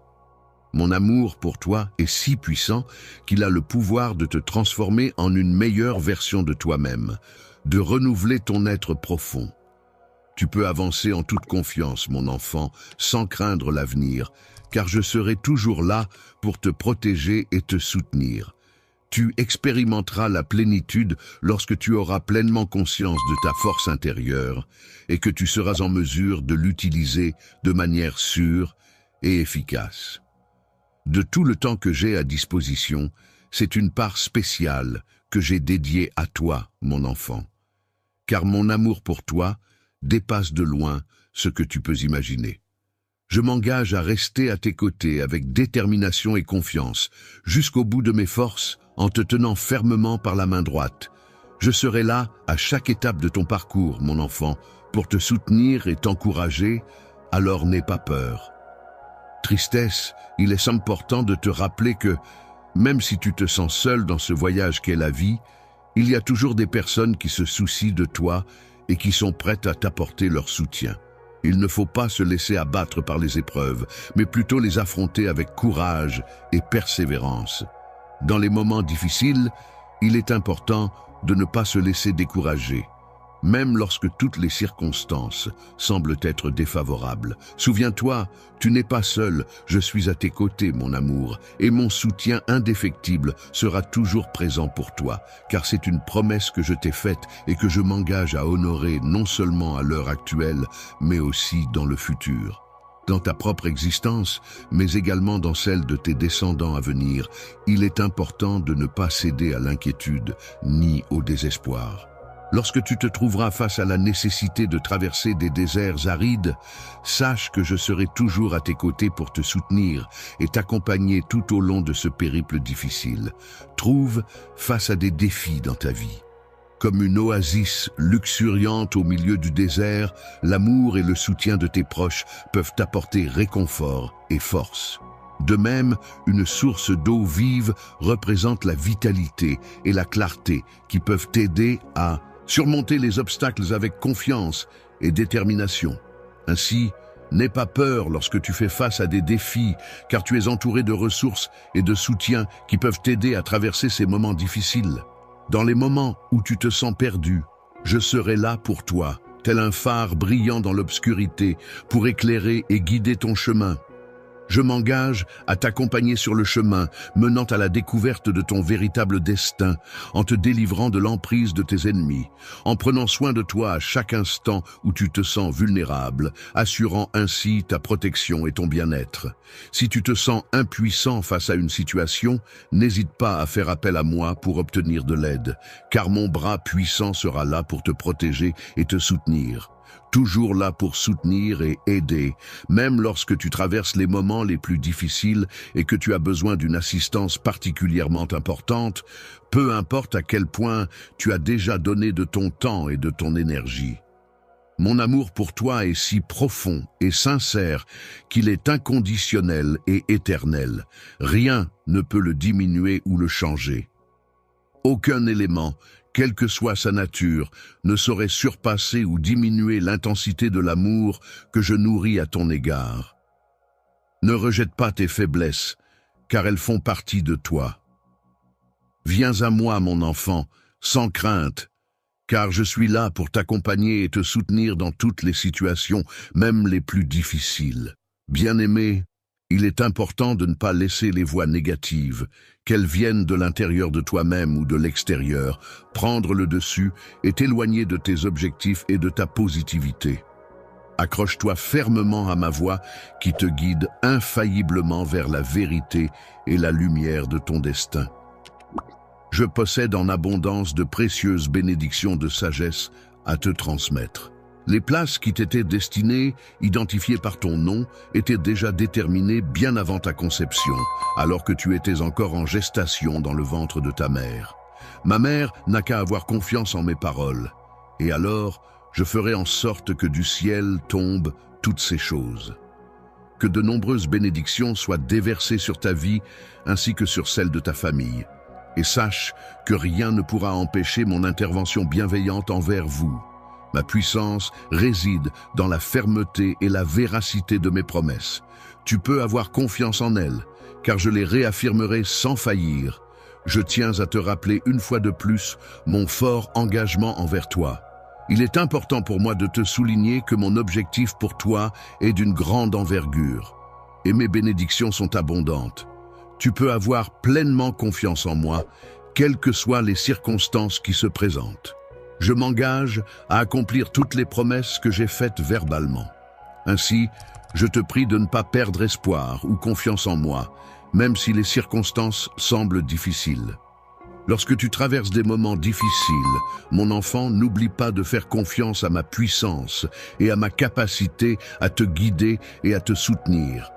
Mon amour pour toi est si puissant qu'il a le pouvoir de te transformer en une meilleure version de toi-même, de renouveler ton être profond. Tu peux avancer en toute confiance, mon enfant, sans craindre l'avenir, car je serai toujours là pour te protéger et te soutenir. Tu expérimenteras la plénitude lorsque tu auras pleinement conscience de ta force intérieure et que tu seras en mesure de l'utiliser de manière sûre et efficace. De tout le temps que j'ai à disposition, c'est une part spéciale que j'ai dédiée à toi, mon enfant. Car mon amour pour toi dépasse de loin ce que tu peux imaginer. Je m'engage à rester à tes côtés avec détermination et confiance, jusqu'au bout de mes forces, en te tenant fermement par la main droite. Je serai là à chaque étape de ton parcours, mon enfant, pour te soutenir et t'encourager, alors n'aie pas peur. Tristesse, il est important de te rappeler que, même si tu te sens seul dans ce voyage qu'est la vie, il y a toujours des personnes qui se soucient de toi et qui sont prêtes à t'apporter leur soutien. Il ne faut pas se laisser abattre par les épreuves, mais plutôt les affronter avec courage et persévérance. Dans les moments difficiles, il est important de ne pas se laisser décourager, même lorsque toutes les circonstances semblent être défavorables. Souviens-toi, tu n'es pas seul, je suis à tes côtés, mon amour, et mon soutien indéfectible sera toujours présent pour toi, car c'est une promesse que je t'ai faite et que je m'engage à honorer non seulement à l'heure actuelle, mais aussi dans le futur. Dans ta propre existence, mais également dans celle de tes descendants à venir, il est important de ne pas céder à l'inquiétude ni au désespoir. Lorsque tu te trouveras face à la nécessité de traverser des déserts arides, sache que je serai toujours à tes côtés pour te soutenir et t'accompagner tout au long de ce périple difficile. Trouve face à des défis dans ta vie. Comme une oasis luxuriante au milieu du désert, l'amour et le soutien de tes proches peuvent t'apporter réconfort et force. De même, une source d'eau vive représente la vitalité et la clarté qui peuvent t'aider à surmonter les obstacles avec confiance et détermination. Ainsi, n'aie pas peur lorsque tu fais face à des défis, car tu es entouré de ressources et de soutien qui peuvent t'aider à traverser ces moments difficiles. Dans les moments où tu te sens perdu, je serai là pour toi, tel un phare brillant dans l'obscurité, pour éclairer et guider ton chemin. Je m'engage à t'accompagner sur le chemin, menant à la découverte de ton véritable destin, en te délivrant de l'emprise de tes ennemis, en prenant soin de toi à chaque instant où tu te sens vulnérable, assurant ainsi ta protection et ton bien-être. Si tu te sens impuissant face à une situation, n'hésite pas à faire appel à moi pour obtenir de l'aide, car mon bras puissant sera là pour te protéger et te soutenir. Toujours là pour soutenir et aider, même lorsque tu traverses les moments les plus difficiles et que tu as besoin d'une assistance particulièrement importante, peu importe à quel point tu as déjà donné de ton temps et de ton énergie. Mon amour pour toi est si profond et sincère qu'il est inconditionnel et éternel. Rien ne peut le diminuer ou le changer. Aucun élément, quelle que soit sa nature, ne saurait surpasser ou diminuer l'intensité de l'amour que je nourris à ton égard. Ne rejette pas tes faiblesses, car elles font partie de toi. Viens à moi, mon enfant, sans crainte, car je suis là pour t'accompagner et te soutenir dans toutes les situations, même les plus difficiles. Bien-aimé, il est important de ne pas laisser les voix négatives, qu'elles viennent de l'intérieur de toi-même ou de l'extérieur, prendre le dessus et t'éloigner de tes objectifs et de ta positivité. Accroche-toi fermement à ma voix qui te guide infailliblement vers la vérité et la lumière de ton destin. Je possède en abondance de précieuses bénédictions de sagesse à te transmettre. Les places qui t'étaient destinées, identifiées par ton nom, étaient déjà déterminées bien avant ta conception, alors que tu étais encore en gestation dans le ventre de ta mère. Ma mère n'a qu'à avoir confiance en mes paroles, et alors je ferai en sorte que du ciel tombent toutes ces choses. Que de nombreuses bénédictions soient déversées sur ta vie ainsi que sur celle de ta famille. Et sache que rien ne pourra empêcher mon intervention bienveillante envers vous. Ma puissance réside dans la fermeté et la véracité de mes promesses. Tu peux avoir confiance en elles, car je les réaffirmerai sans faillir. Je tiens à te rappeler une fois de plus mon fort engagement envers toi. Il est important pour moi de te souligner que mon objectif pour toi est d'une grande envergure, et mes bénédictions sont abondantes. Tu peux avoir pleinement confiance en moi, quelles que soient les circonstances qui se présentent. Je m'engage à accomplir toutes les promesses que j'ai faites verbalement. Ainsi, je te prie de ne pas perdre espoir ou confiance en moi, même si les circonstances semblent difficiles. Lorsque tu traverses des moments difficiles, mon enfant, n'oublie pas de faire confiance à ma puissance et à ma capacité à te guider et à te soutenir.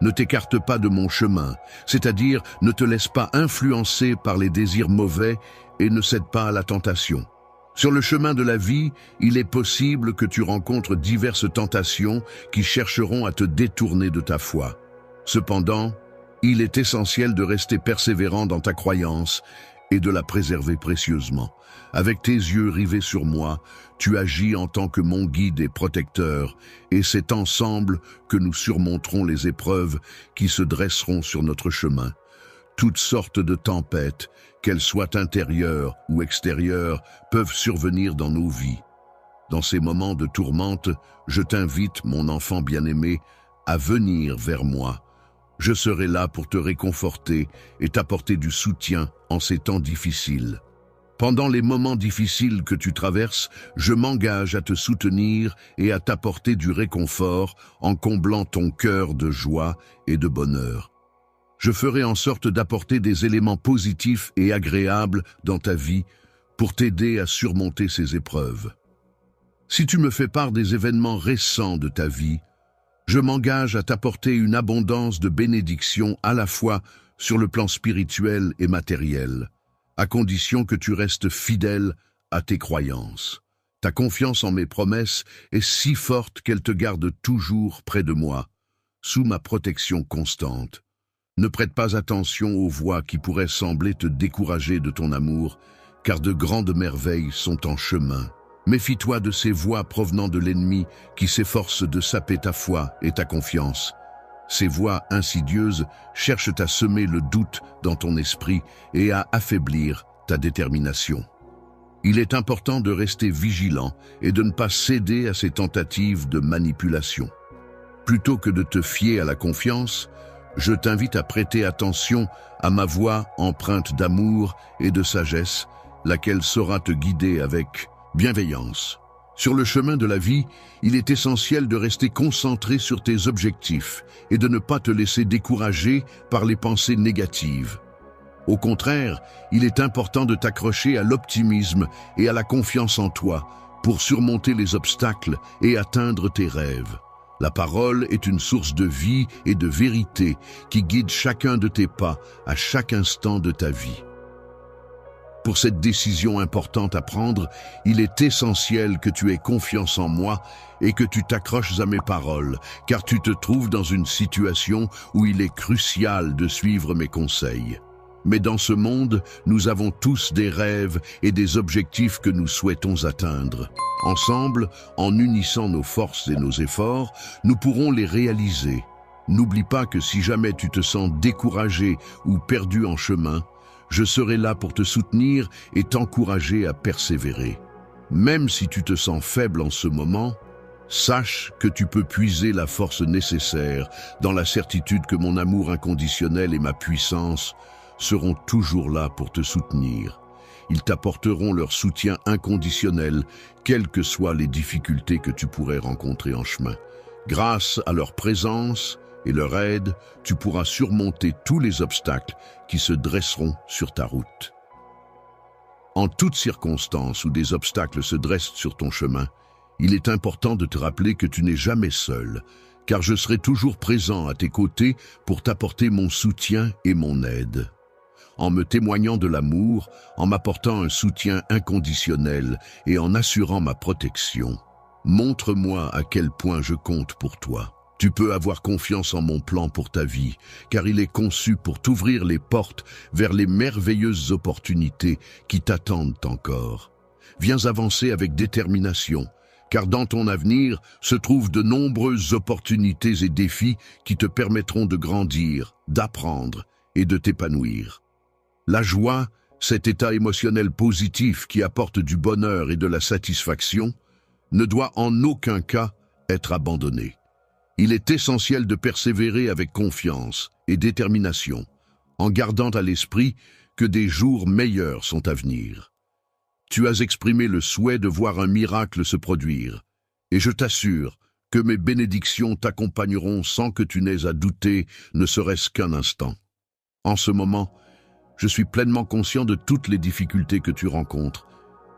Ne t'écarte pas de mon chemin, c'est-à-dire ne te laisse pas influencer par les désirs mauvais et ne cède pas à la tentation. Sur le chemin de la vie, il est possible que tu rencontres diverses tentations qui chercheront à te détourner de ta foi. Cependant, il est essentiel de rester persévérant dans ta croyance et de la préserver précieusement. Avec tes yeux rivés sur moi, tu agis en tant que mon guide et protecteur, et c'est ensemble que nous surmonterons les épreuves qui se dresseront sur notre chemin. Toutes sortes de tempêtes, qu'elles soient intérieures ou extérieures, peuvent survenir dans nos vies. Dans ces moments de tourmente, je t'invite, mon enfant bien-aimé, à venir vers moi. Je serai là pour te réconforter et t'apporter du soutien en ces temps difficiles. Pendant les moments difficiles que tu traverses, je m'engage à te soutenir et à t'apporter du réconfort en comblant ton cœur de joie et de bonheur. Je ferai en sorte d'apporter des éléments positifs et agréables dans ta vie pour t'aider à surmonter ces épreuves. Si tu me fais part des événements récents de ta vie, je m'engage à t'apporter une abondance de bénédictions à la fois sur le plan spirituel et matériel, à condition que tu restes fidèle à tes croyances. Ta confiance en mes promesses est si forte qu'elle te garde toujours près de moi, sous ma protection constante. Ne prête pas attention aux voix qui pourraient sembler te décourager de ton amour, car de grandes merveilles sont en chemin. Méfie-toi de ces voix provenant de l'ennemi qui s'efforcent de saper ta foi et ta confiance. Ces voix insidieuses cherchent à semer le doute dans ton esprit et à affaiblir ta détermination. Il est important de rester vigilant et de ne pas céder à ces tentatives de manipulation. Plutôt que de te fier à la confiance, je t'invite à prêter attention à ma voix empreinte d'amour et de sagesse, laquelle saura te guider avec bienveillance. Sur le chemin de la vie, il est essentiel de rester concentré sur tes objectifs et de ne pas te laisser décourager par les pensées négatives. Au contraire, il est important de t'accrocher à l'optimisme et à la confiance en toi pour surmonter les obstacles et atteindre tes rêves. La parole est une source de vie et de vérité qui guide chacun de tes pas à chaque instant de ta vie. Pour cette décision importante à prendre, il est essentiel que tu aies confiance en moi et que tu t'accroches à mes paroles, car tu te trouves dans une situation où il est crucial de suivre mes conseils. Mais dans ce monde, nous avons tous des rêves et des objectifs que nous souhaitons atteindre. Ensemble, en unissant nos forces et nos efforts, nous pourrons les réaliser. N'oublie pas que si jamais tu te sens découragé ou perdu en chemin, je serai là pour te soutenir et t'encourager à persévérer. Même si tu te sens faible en ce moment, sache que tu peux puiser la force nécessaire dans la certitude que mon amour inconditionnel et ma puissance seront toujours là pour te soutenir. Ils t'apporteront leur soutien inconditionnel, quelles que soient les difficultés que tu pourrais rencontrer en chemin. Grâce à leur présence et leur aide, tu pourras surmonter tous les obstacles qui se dresseront sur ta route. En toutes circonstances où des obstacles se dressent sur ton chemin, il est important de te rappeler que tu n'es jamais seul, car je serai toujours présent à tes côtés pour t'apporter mon soutien et mon aide. En me témoignant de l'amour, en m'apportant un soutien inconditionnel et en assurant ma protection, montre-moi à quel point je compte pour toi. Tu peux avoir confiance en mon plan pour ta vie, car il est conçu pour t'ouvrir les portes vers les merveilleuses opportunités qui t'attendent encore. Viens avancer avec détermination, car dans ton avenir se trouvent de nombreuses opportunités et défis qui te permettront de grandir, d'apprendre et de t'épanouir. La joie, cet état émotionnel positif qui apporte du bonheur et de la satisfaction, ne doit en aucun cas être abandonné. Il est essentiel de persévérer avec confiance et détermination, en gardant à l'esprit que des jours meilleurs sont à venir. Tu as exprimé le souhait de voir un miracle se produire, et je t'assure que mes bénédictions t'accompagneront sans que tu n'aies à douter, ne serait-ce qu'un instant. En ce moment, je suis pleinement conscient de toutes les difficultés que tu rencontres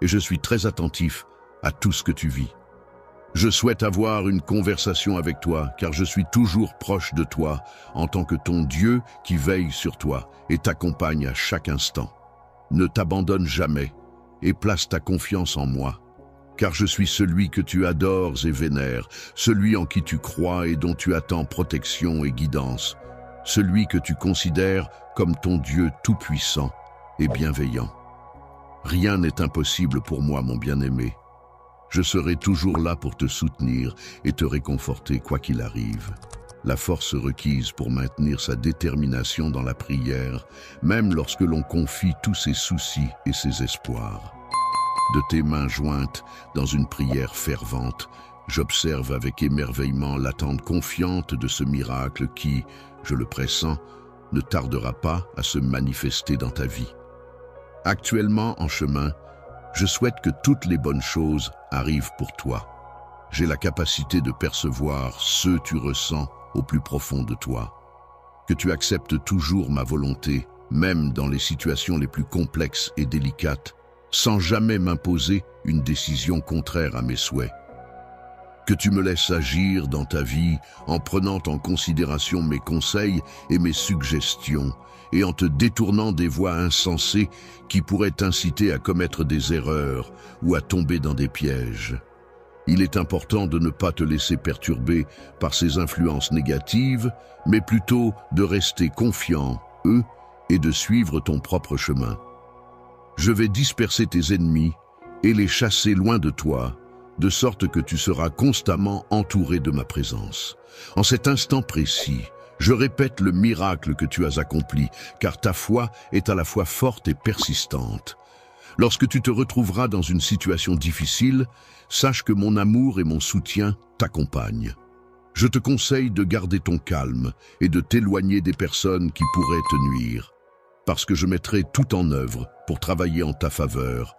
et je suis très attentif à tout ce que tu vis. Je souhaite avoir une conversation avec toi car je suis toujours proche de toi en tant que ton Dieu qui veille sur toi et t'accompagne à chaque instant. Ne t'abandonne jamais et place ta confiance en moi, car je suis celui que tu adores et vénères, celui en qui tu crois et dont tu attends protection et guidance, celui que tu considères comme ton Dieu tout-puissant et bienveillant. Rien n'est impossible pour moi, mon bien-aimé. Je serai toujours là pour te soutenir et te réconforter quoi qu'il arrive. La force requise pour maintenir sa détermination dans la prière, même lorsque l'on confie tous ses soucis et ses espoirs. De tes mains jointes dans une prière fervente, j'observe avec émerveillement l'attente confiante de ce miracle qui, je le pressens, ne tardera pas à se manifester dans ta vie. Actuellement en chemin, je souhaite que toutes les bonnes choses arrivent pour toi. J'ai la capacité de percevoir ce que tu ressens au plus profond de toi. Que tu acceptes toujours ma volonté, même dans les situations les plus complexes et délicates, sans jamais m'imposer une décision contraire à mes souhaits. Que tu me laisses agir dans ta vie en prenant en considération mes conseils et mes suggestions et en te détournant des voies insensées qui pourraient t'inciter à commettre des erreurs ou à tomber dans des pièges. Il est important de ne pas te laisser perturber par ces influences négatives, mais plutôt de rester confiant, et de suivre ton propre chemin. Je vais disperser tes ennemis et les chasser loin de toi, de sorte que tu seras constamment entouré de ma présence. En cet instant précis, je répète le miracle que tu as accompli, car ta foi est à la fois forte et persistante. Lorsque tu te retrouveras dans une situation difficile, sache que mon amour et mon soutien t'accompagnent. Je te conseille de garder ton calme et de t'éloigner des personnes qui pourraient te nuire, parce que je mettrai tout en œuvre pour travailler en ta faveur,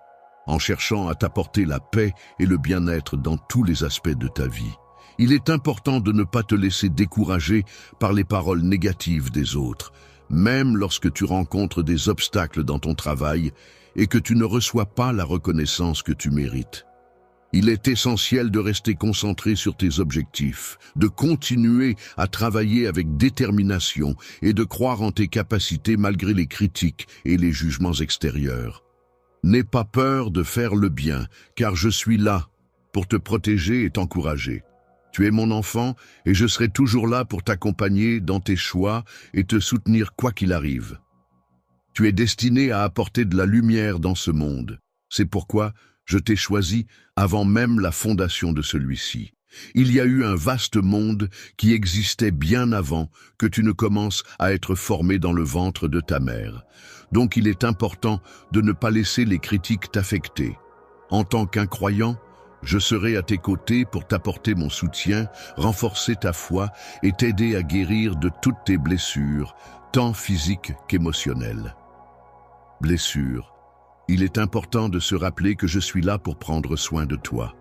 en cherchant à t'apporter la paix et le bien-être dans tous les aspects de ta vie. Il est important de ne pas te laisser décourager par les paroles négatives des autres, même lorsque tu rencontres des obstacles dans ton travail et que tu ne reçois pas la reconnaissance que tu mérites. Il est essentiel de rester concentré sur tes objectifs, de continuer à travailler avec détermination et de croire en tes capacités malgré les critiques et les jugements extérieurs. N'aie pas peur de faire le bien, car je suis là pour te protéger et t'encourager. Tu es mon enfant et je serai toujours là pour t'accompagner dans tes choix et te soutenir quoi qu'il arrive. Tu es destiné à apporter de la lumière dans ce monde. C'est pourquoi je t'ai choisi avant même la fondation de celui-ci. Il y a eu un vaste monde qui existait bien avant que tu ne commences à être formé dans le ventre de ta mère. Donc il est important de ne pas laisser les critiques t'affecter. En tant qu'incroyant, je serai à tes côtés pour t'apporter mon soutien, renforcer ta foi et t'aider à guérir de toutes tes blessures, tant physiques qu'émotionnelles. Blessures. Il est important de se rappeler que je suis là pour prendre soin de toi.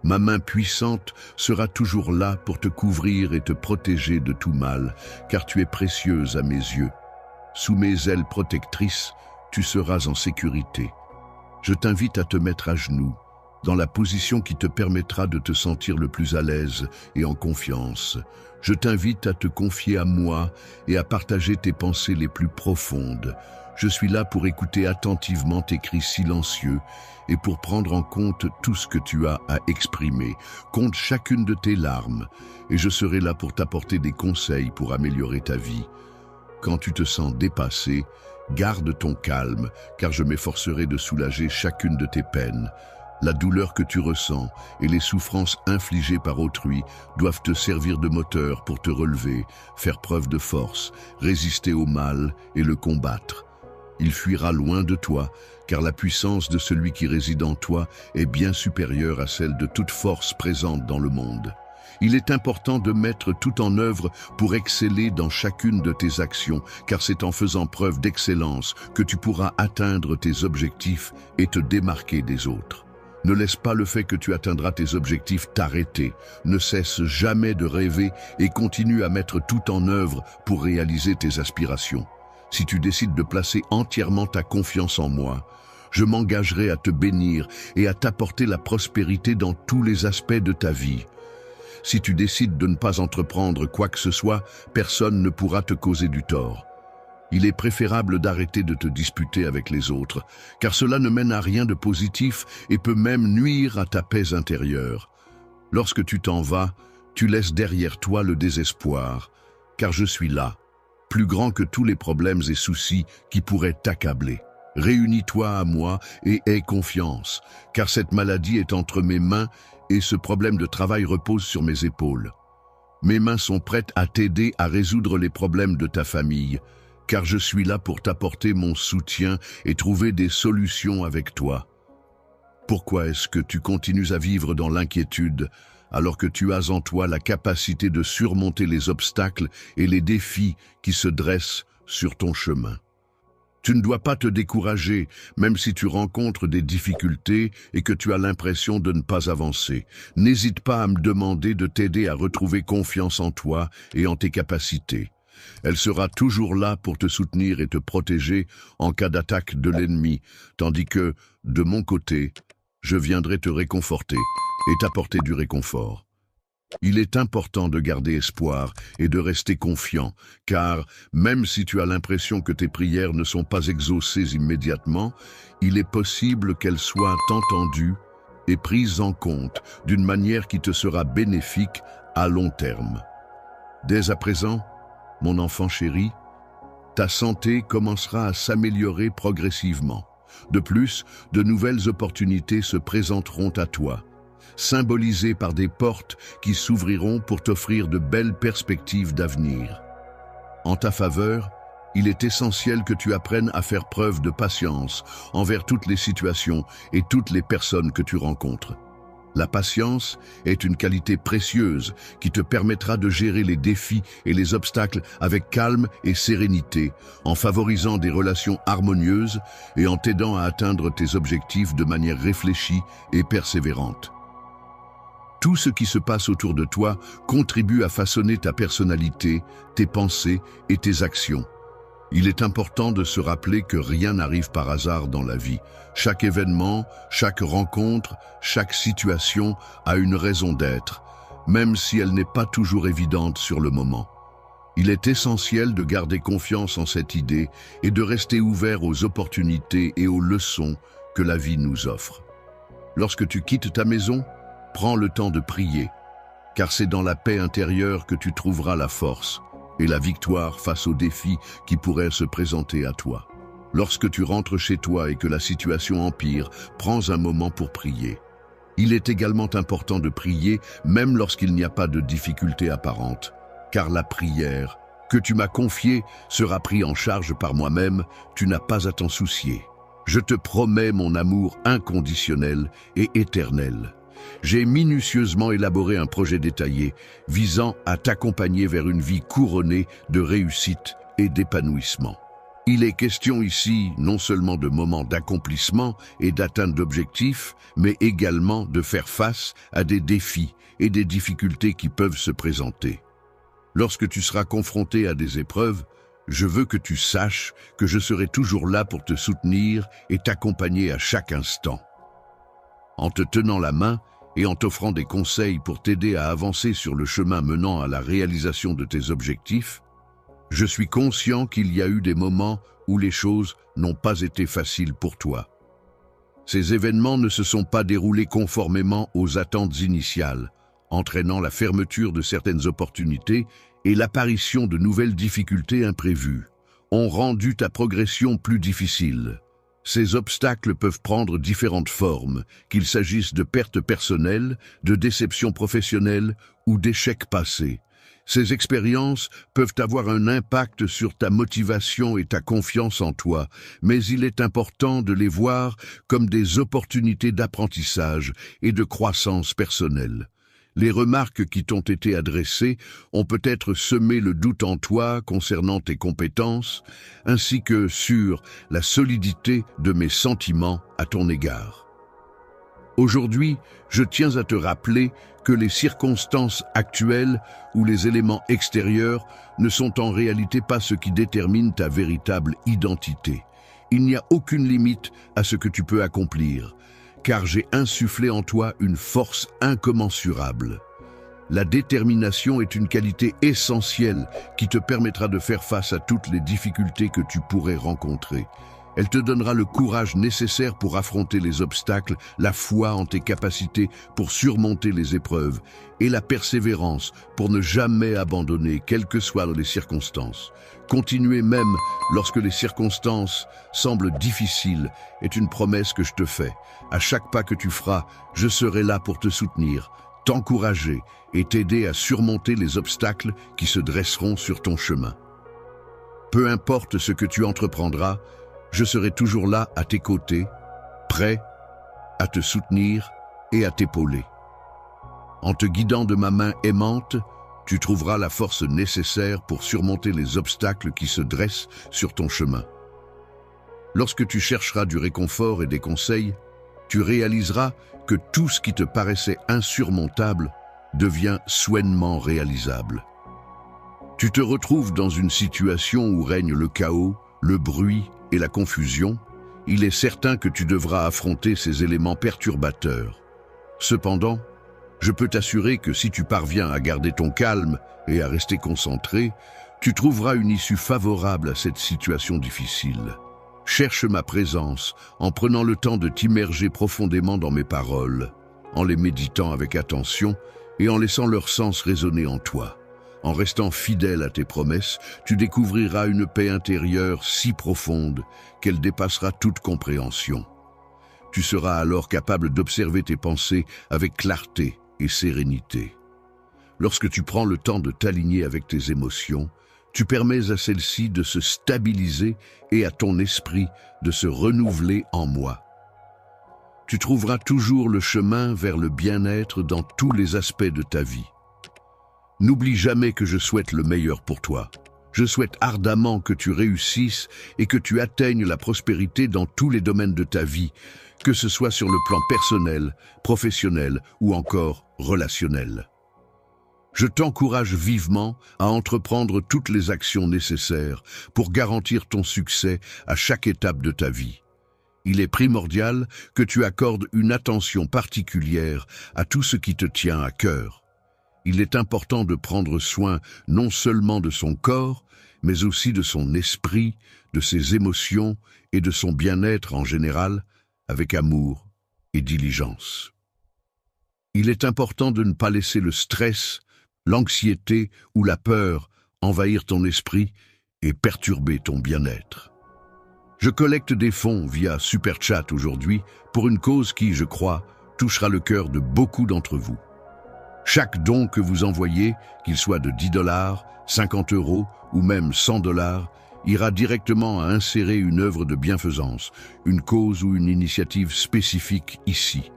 Ma main puissante sera toujours là pour te couvrir et te protéger de tout mal, car tu es précieuse à mes yeux. Sous mes ailes protectrices, tu seras en sécurité. Je t'invite à te mettre à genoux, dans la position qui te permettra de te sentir le plus à l'aise et en confiance. Je t'invite à te confier à moi et à partager tes pensées les plus profondes. Je suis là pour écouter attentivement tes cris silencieux et pour prendre en compte tout ce que tu as à exprimer. Compte chacune de tes larmes et je serai là pour t'apporter des conseils pour améliorer ta vie. Quand tu te sens dépassé, garde ton calme, car je m'efforcerai de soulager chacune de tes peines. La douleur que tu ressens et les souffrances infligées par autrui doivent te servir de moteur pour te relever, faire preuve de force, résister au mal et le combattre. Il fuira loin de toi, car la puissance de celui qui réside en toi est bien supérieure à celle de toute force présente dans le monde. Il est important de mettre tout en œuvre pour exceller dans chacune de tes actions, car c'est en faisant preuve d'excellence que tu pourras atteindre tes objectifs et te démarquer des autres. Ne laisse pas le fait que tu atteindras tes objectifs t'arrêter. Ne cesse jamais de rêver et continue à mettre tout en œuvre pour réaliser tes aspirations. Si tu décides de placer entièrement ta confiance en moi, je m'engagerai à te bénir et à t'apporter la prospérité dans tous les aspects de ta vie. Si tu décides de ne pas entreprendre quoi que ce soit, personne ne pourra te causer du tort. Il est préférable d'arrêter de te disputer avec les autres, car cela ne mène à rien de positif et peut même nuire à ta paix intérieure. Lorsque tu t'en vas, tu laisses derrière toi le désespoir, car je suis là, plus grand que tous les problèmes et soucis qui pourraient t'accabler. Réunis-toi à moi et aie confiance, car cette maladie est entre mes mains et ce problème de travail repose sur mes épaules. Mes mains sont prêtes à t'aider à résoudre les problèmes de ta famille, car je suis là pour t'apporter mon soutien et trouver des solutions avec toi. Pourquoi est-ce que tu continues à vivre dans l'inquiétude alors que tu as en toi la capacité de surmonter les obstacles et les défis qui se dressent sur ton chemin? Tu ne dois pas te décourager, même si tu rencontres des difficultés et que tu as l'impression de ne pas avancer. N'hésite pas à me demander de t'aider à retrouver confiance en toi et en tes capacités. Elle sera toujours là pour te soutenir et te protéger en cas d'attaque de l'ennemi, tandis que, de mon côté, je viendrai te réconforter et t'apporter du réconfort. Il est important de garder espoir et de rester confiant, car même si tu as l'impression que tes prières ne sont pas exaucées immédiatement, il est possible qu'elles soient entendues et prises en compte d'une manière qui te sera bénéfique à long terme. Dès à présent, mon enfant chéri, ta santé commencera à s'améliorer progressivement. De plus, de nouvelles opportunités se présenteront à toi, symbolisées par des portes qui s'ouvriront pour t'offrir de belles perspectives d'avenir. En ta faveur, il est essentiel que tu apprennes à faire preuve de patience envers toutes les situations et toutes les personnes que tu rencontres. La patience est une qualité précieuse qui te permettra de gérer les défis et les obstacles avec calme et sérénité, en favorisant des relations harmonieuses et en t'aidant à atteindre tes objectifs de manière réfléchie et persévérante. Tout ce qui se passe autour de toi contribue à façonner ta personnalité, tes pensées et tes actions. Il est important de se rappeler que rien n'arrive par hasard dans la vie. Chaque événement, chaque rencontre, chaque situation a une raison d'être, même si elle n'est pas toujours évidente sur le moment. Il est essentiel de garder confiance en cette idée et de rester ouvert aux opportunités et aux leçons que la vie nous offre. Lorsque tu quittes ta maison, prends le temps de prier, car c'est dans la paix intérieure que tu trouveras la force et la victoire face aux défis qui pourraient se présenter à toi. Lorsque tu rentres chez toi et que la situation empire, prends un moment pour prier. Il est également important de prier même lorsqu'il n'y a pas de difficulté apparente, car la prière que tu m'as confiée sera prise en charge par moi-même, tu n'as pas à t'en soucier. Je te promets mon amour inconditionnel et éternel. J'ai minutieusement élaboré un projet détaillé visant à t'accompagner vers une vie couronnée de réussite et d'épanouissement. Il est question ici non seulement de moments d'accomplissement et d'atteinte d'objectifs, mais également de faire face à des défis et des difficultés qui peuvent se présenter. Lorsque tu seras confronté à des épreuves, je veux que tu saches que je serai toujours là pour te soutenir et t'accompagner à chaque instant. En te tenant la main et en t'offrant des conseils pour t'aider à avancer sur le chemin menant à la réalisation de tes objectifs, je suis conscient qu'il y a eu des moments où les choses n'ont pas été faciles pour toi. Ces événements ne se sont pas déroulés conformément aux attentes initiales, entraînant la fermeture de certaines opportunités et l'apparition de nouvelles difficultés imprévues, ont rendu ta progression plus difficile. Ces obstacles peuvent prendre différentes formes, qu'il s'agisse de pertes personnelles, de déceptions professionnelles ou d'échecs passés. Ces expériences peuvent avoir un impact sur ta motivation et ta confiance en toi, mais il est important de les voir comme des opportunités d'apprentissage et de croissance personnelle. Les remarques qui t'ont été adressées ont peut-être semé le doute en toi concernant tes compétences, ainsi que sur la solidité de mes sentiments à ton égard. Aujourd'hui, je tiens à te rappeler que les circonstances actuelles ou les éléments extérieurs ne sont en réalité pas ce qui détermine ta véritable identité. Il n'y a aucune limite à ce que tu peux accomplir, car j'ai insufflé en toi une force incommensurable. La détermination est une qualité essentielle qui te permettra de faire face à toutes les difficultés que tu pourrais rencontrer. Elle te donnera le courage nécessaire pour affronter les obstacles, la foi en tes capacités pour surmonter les épreuves et la persévérance pour ne jamais abandonner, quelles que soient les circonstances. Continuer même lorsque les circonstances semblent difficiles est une promesse que je te fais. À chaque pas que tu feras, je serai là pour te soutenir, t'encourager et t'aider à surmonter les obstacles qui se dresseront sur ton chemin. Peu importe ce que tu entreprendras, je serai toujours là à tes côtés, prêt à te soutenir et à t'épauler. En te guidant de ma main aimante, tu trouveras la force nécessaire pour surmonter les obstacles qui se dressent sur ton chemin. Lorsque tu chercheras du réconfort et des conseils, tu réaliseras que tout ce qui te paraissait insurmontable devient soudainement réalisable. Tu te retrouves dans une situation où règne le chaos, le bruit et la confusion. Il est certain que tu devras affronter ces éléments perturbateurs. Cependant, je peux t'assurer que si tu parviens à garder ton calme et à rester concentré, tu trouveras une issue favorable à cette situation difficile. Cherche ma présence en prenant le temps de t'immerger profondément dans mes paroles, en les méditant avec attention et en laissant leur sens résonner en toi. En restant fidèle à tes promesses, tu découvriras une paix intérieure si profonde qu'elle dépassera toute compréhension. Tu seras alors capable d'observer tes pensées avec clarté et sérénité. Lorsque tu prends le temps de t'aligner avec tes émotions, tu permets à celles-ci de se stabiliser et à ton esprit de se renouveler en moi. Tu trouveras toujours le chemin vers le bien-être dans tous les aspects de ta vie. N'oublie jamais que je souhaite le meilleur pour toi. Je souhaite ardemment que tu réussisses et que tu atteignes la prospérité dans tous les domaines de ta vie, que ce soit sur le plan personnel, professionnel ou encore relationnel. Je t'encourage vivement à entreprendre toutes les actions nécessaires pour garantir ton succès à chaque étape de ta vie. Il est primordial que tu accordes une attention particulière à tout ce qui te tient à cœur. Il est important de prendre soin non seulement de son corps, mais aussi de son esprit, de ses émotions et de son bien-être en général, avec amour et diligence. Il est important de ne pas laisser le stress, l'anxiété ou la peur envahir ton esprit et perturber ton bien-être. Je collecte des fonds via Super Chat aujourd'hui pour une cause qui, je crois, touchera le cœur de beaucoup d'entre vous. Chaque don que vous envoyez, qu'il soit de 10 $, 50 € ou même 100 $, ira directement à insérer une œuvre de bienfaisance, une cause ou une initiative spécifique ici.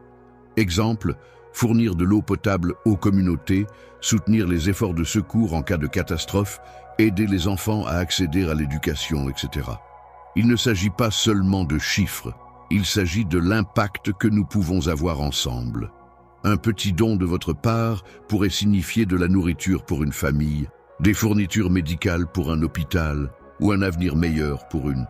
Exemple, fournir de l'eau potable aux communautés, soutenir les efforts de secours en cas de catastrophe, aider les enfants à accéder à l'éducation, etc. Il ne s'agit pas seulement de chiffres, il s'agit de l'impact que nous pouvons avoir ensemble. Un petit don de votre part pourrait signifier de la nourriture pour une famille, des fournitures médicales pour un hôpital ou un avenir meilleur pour une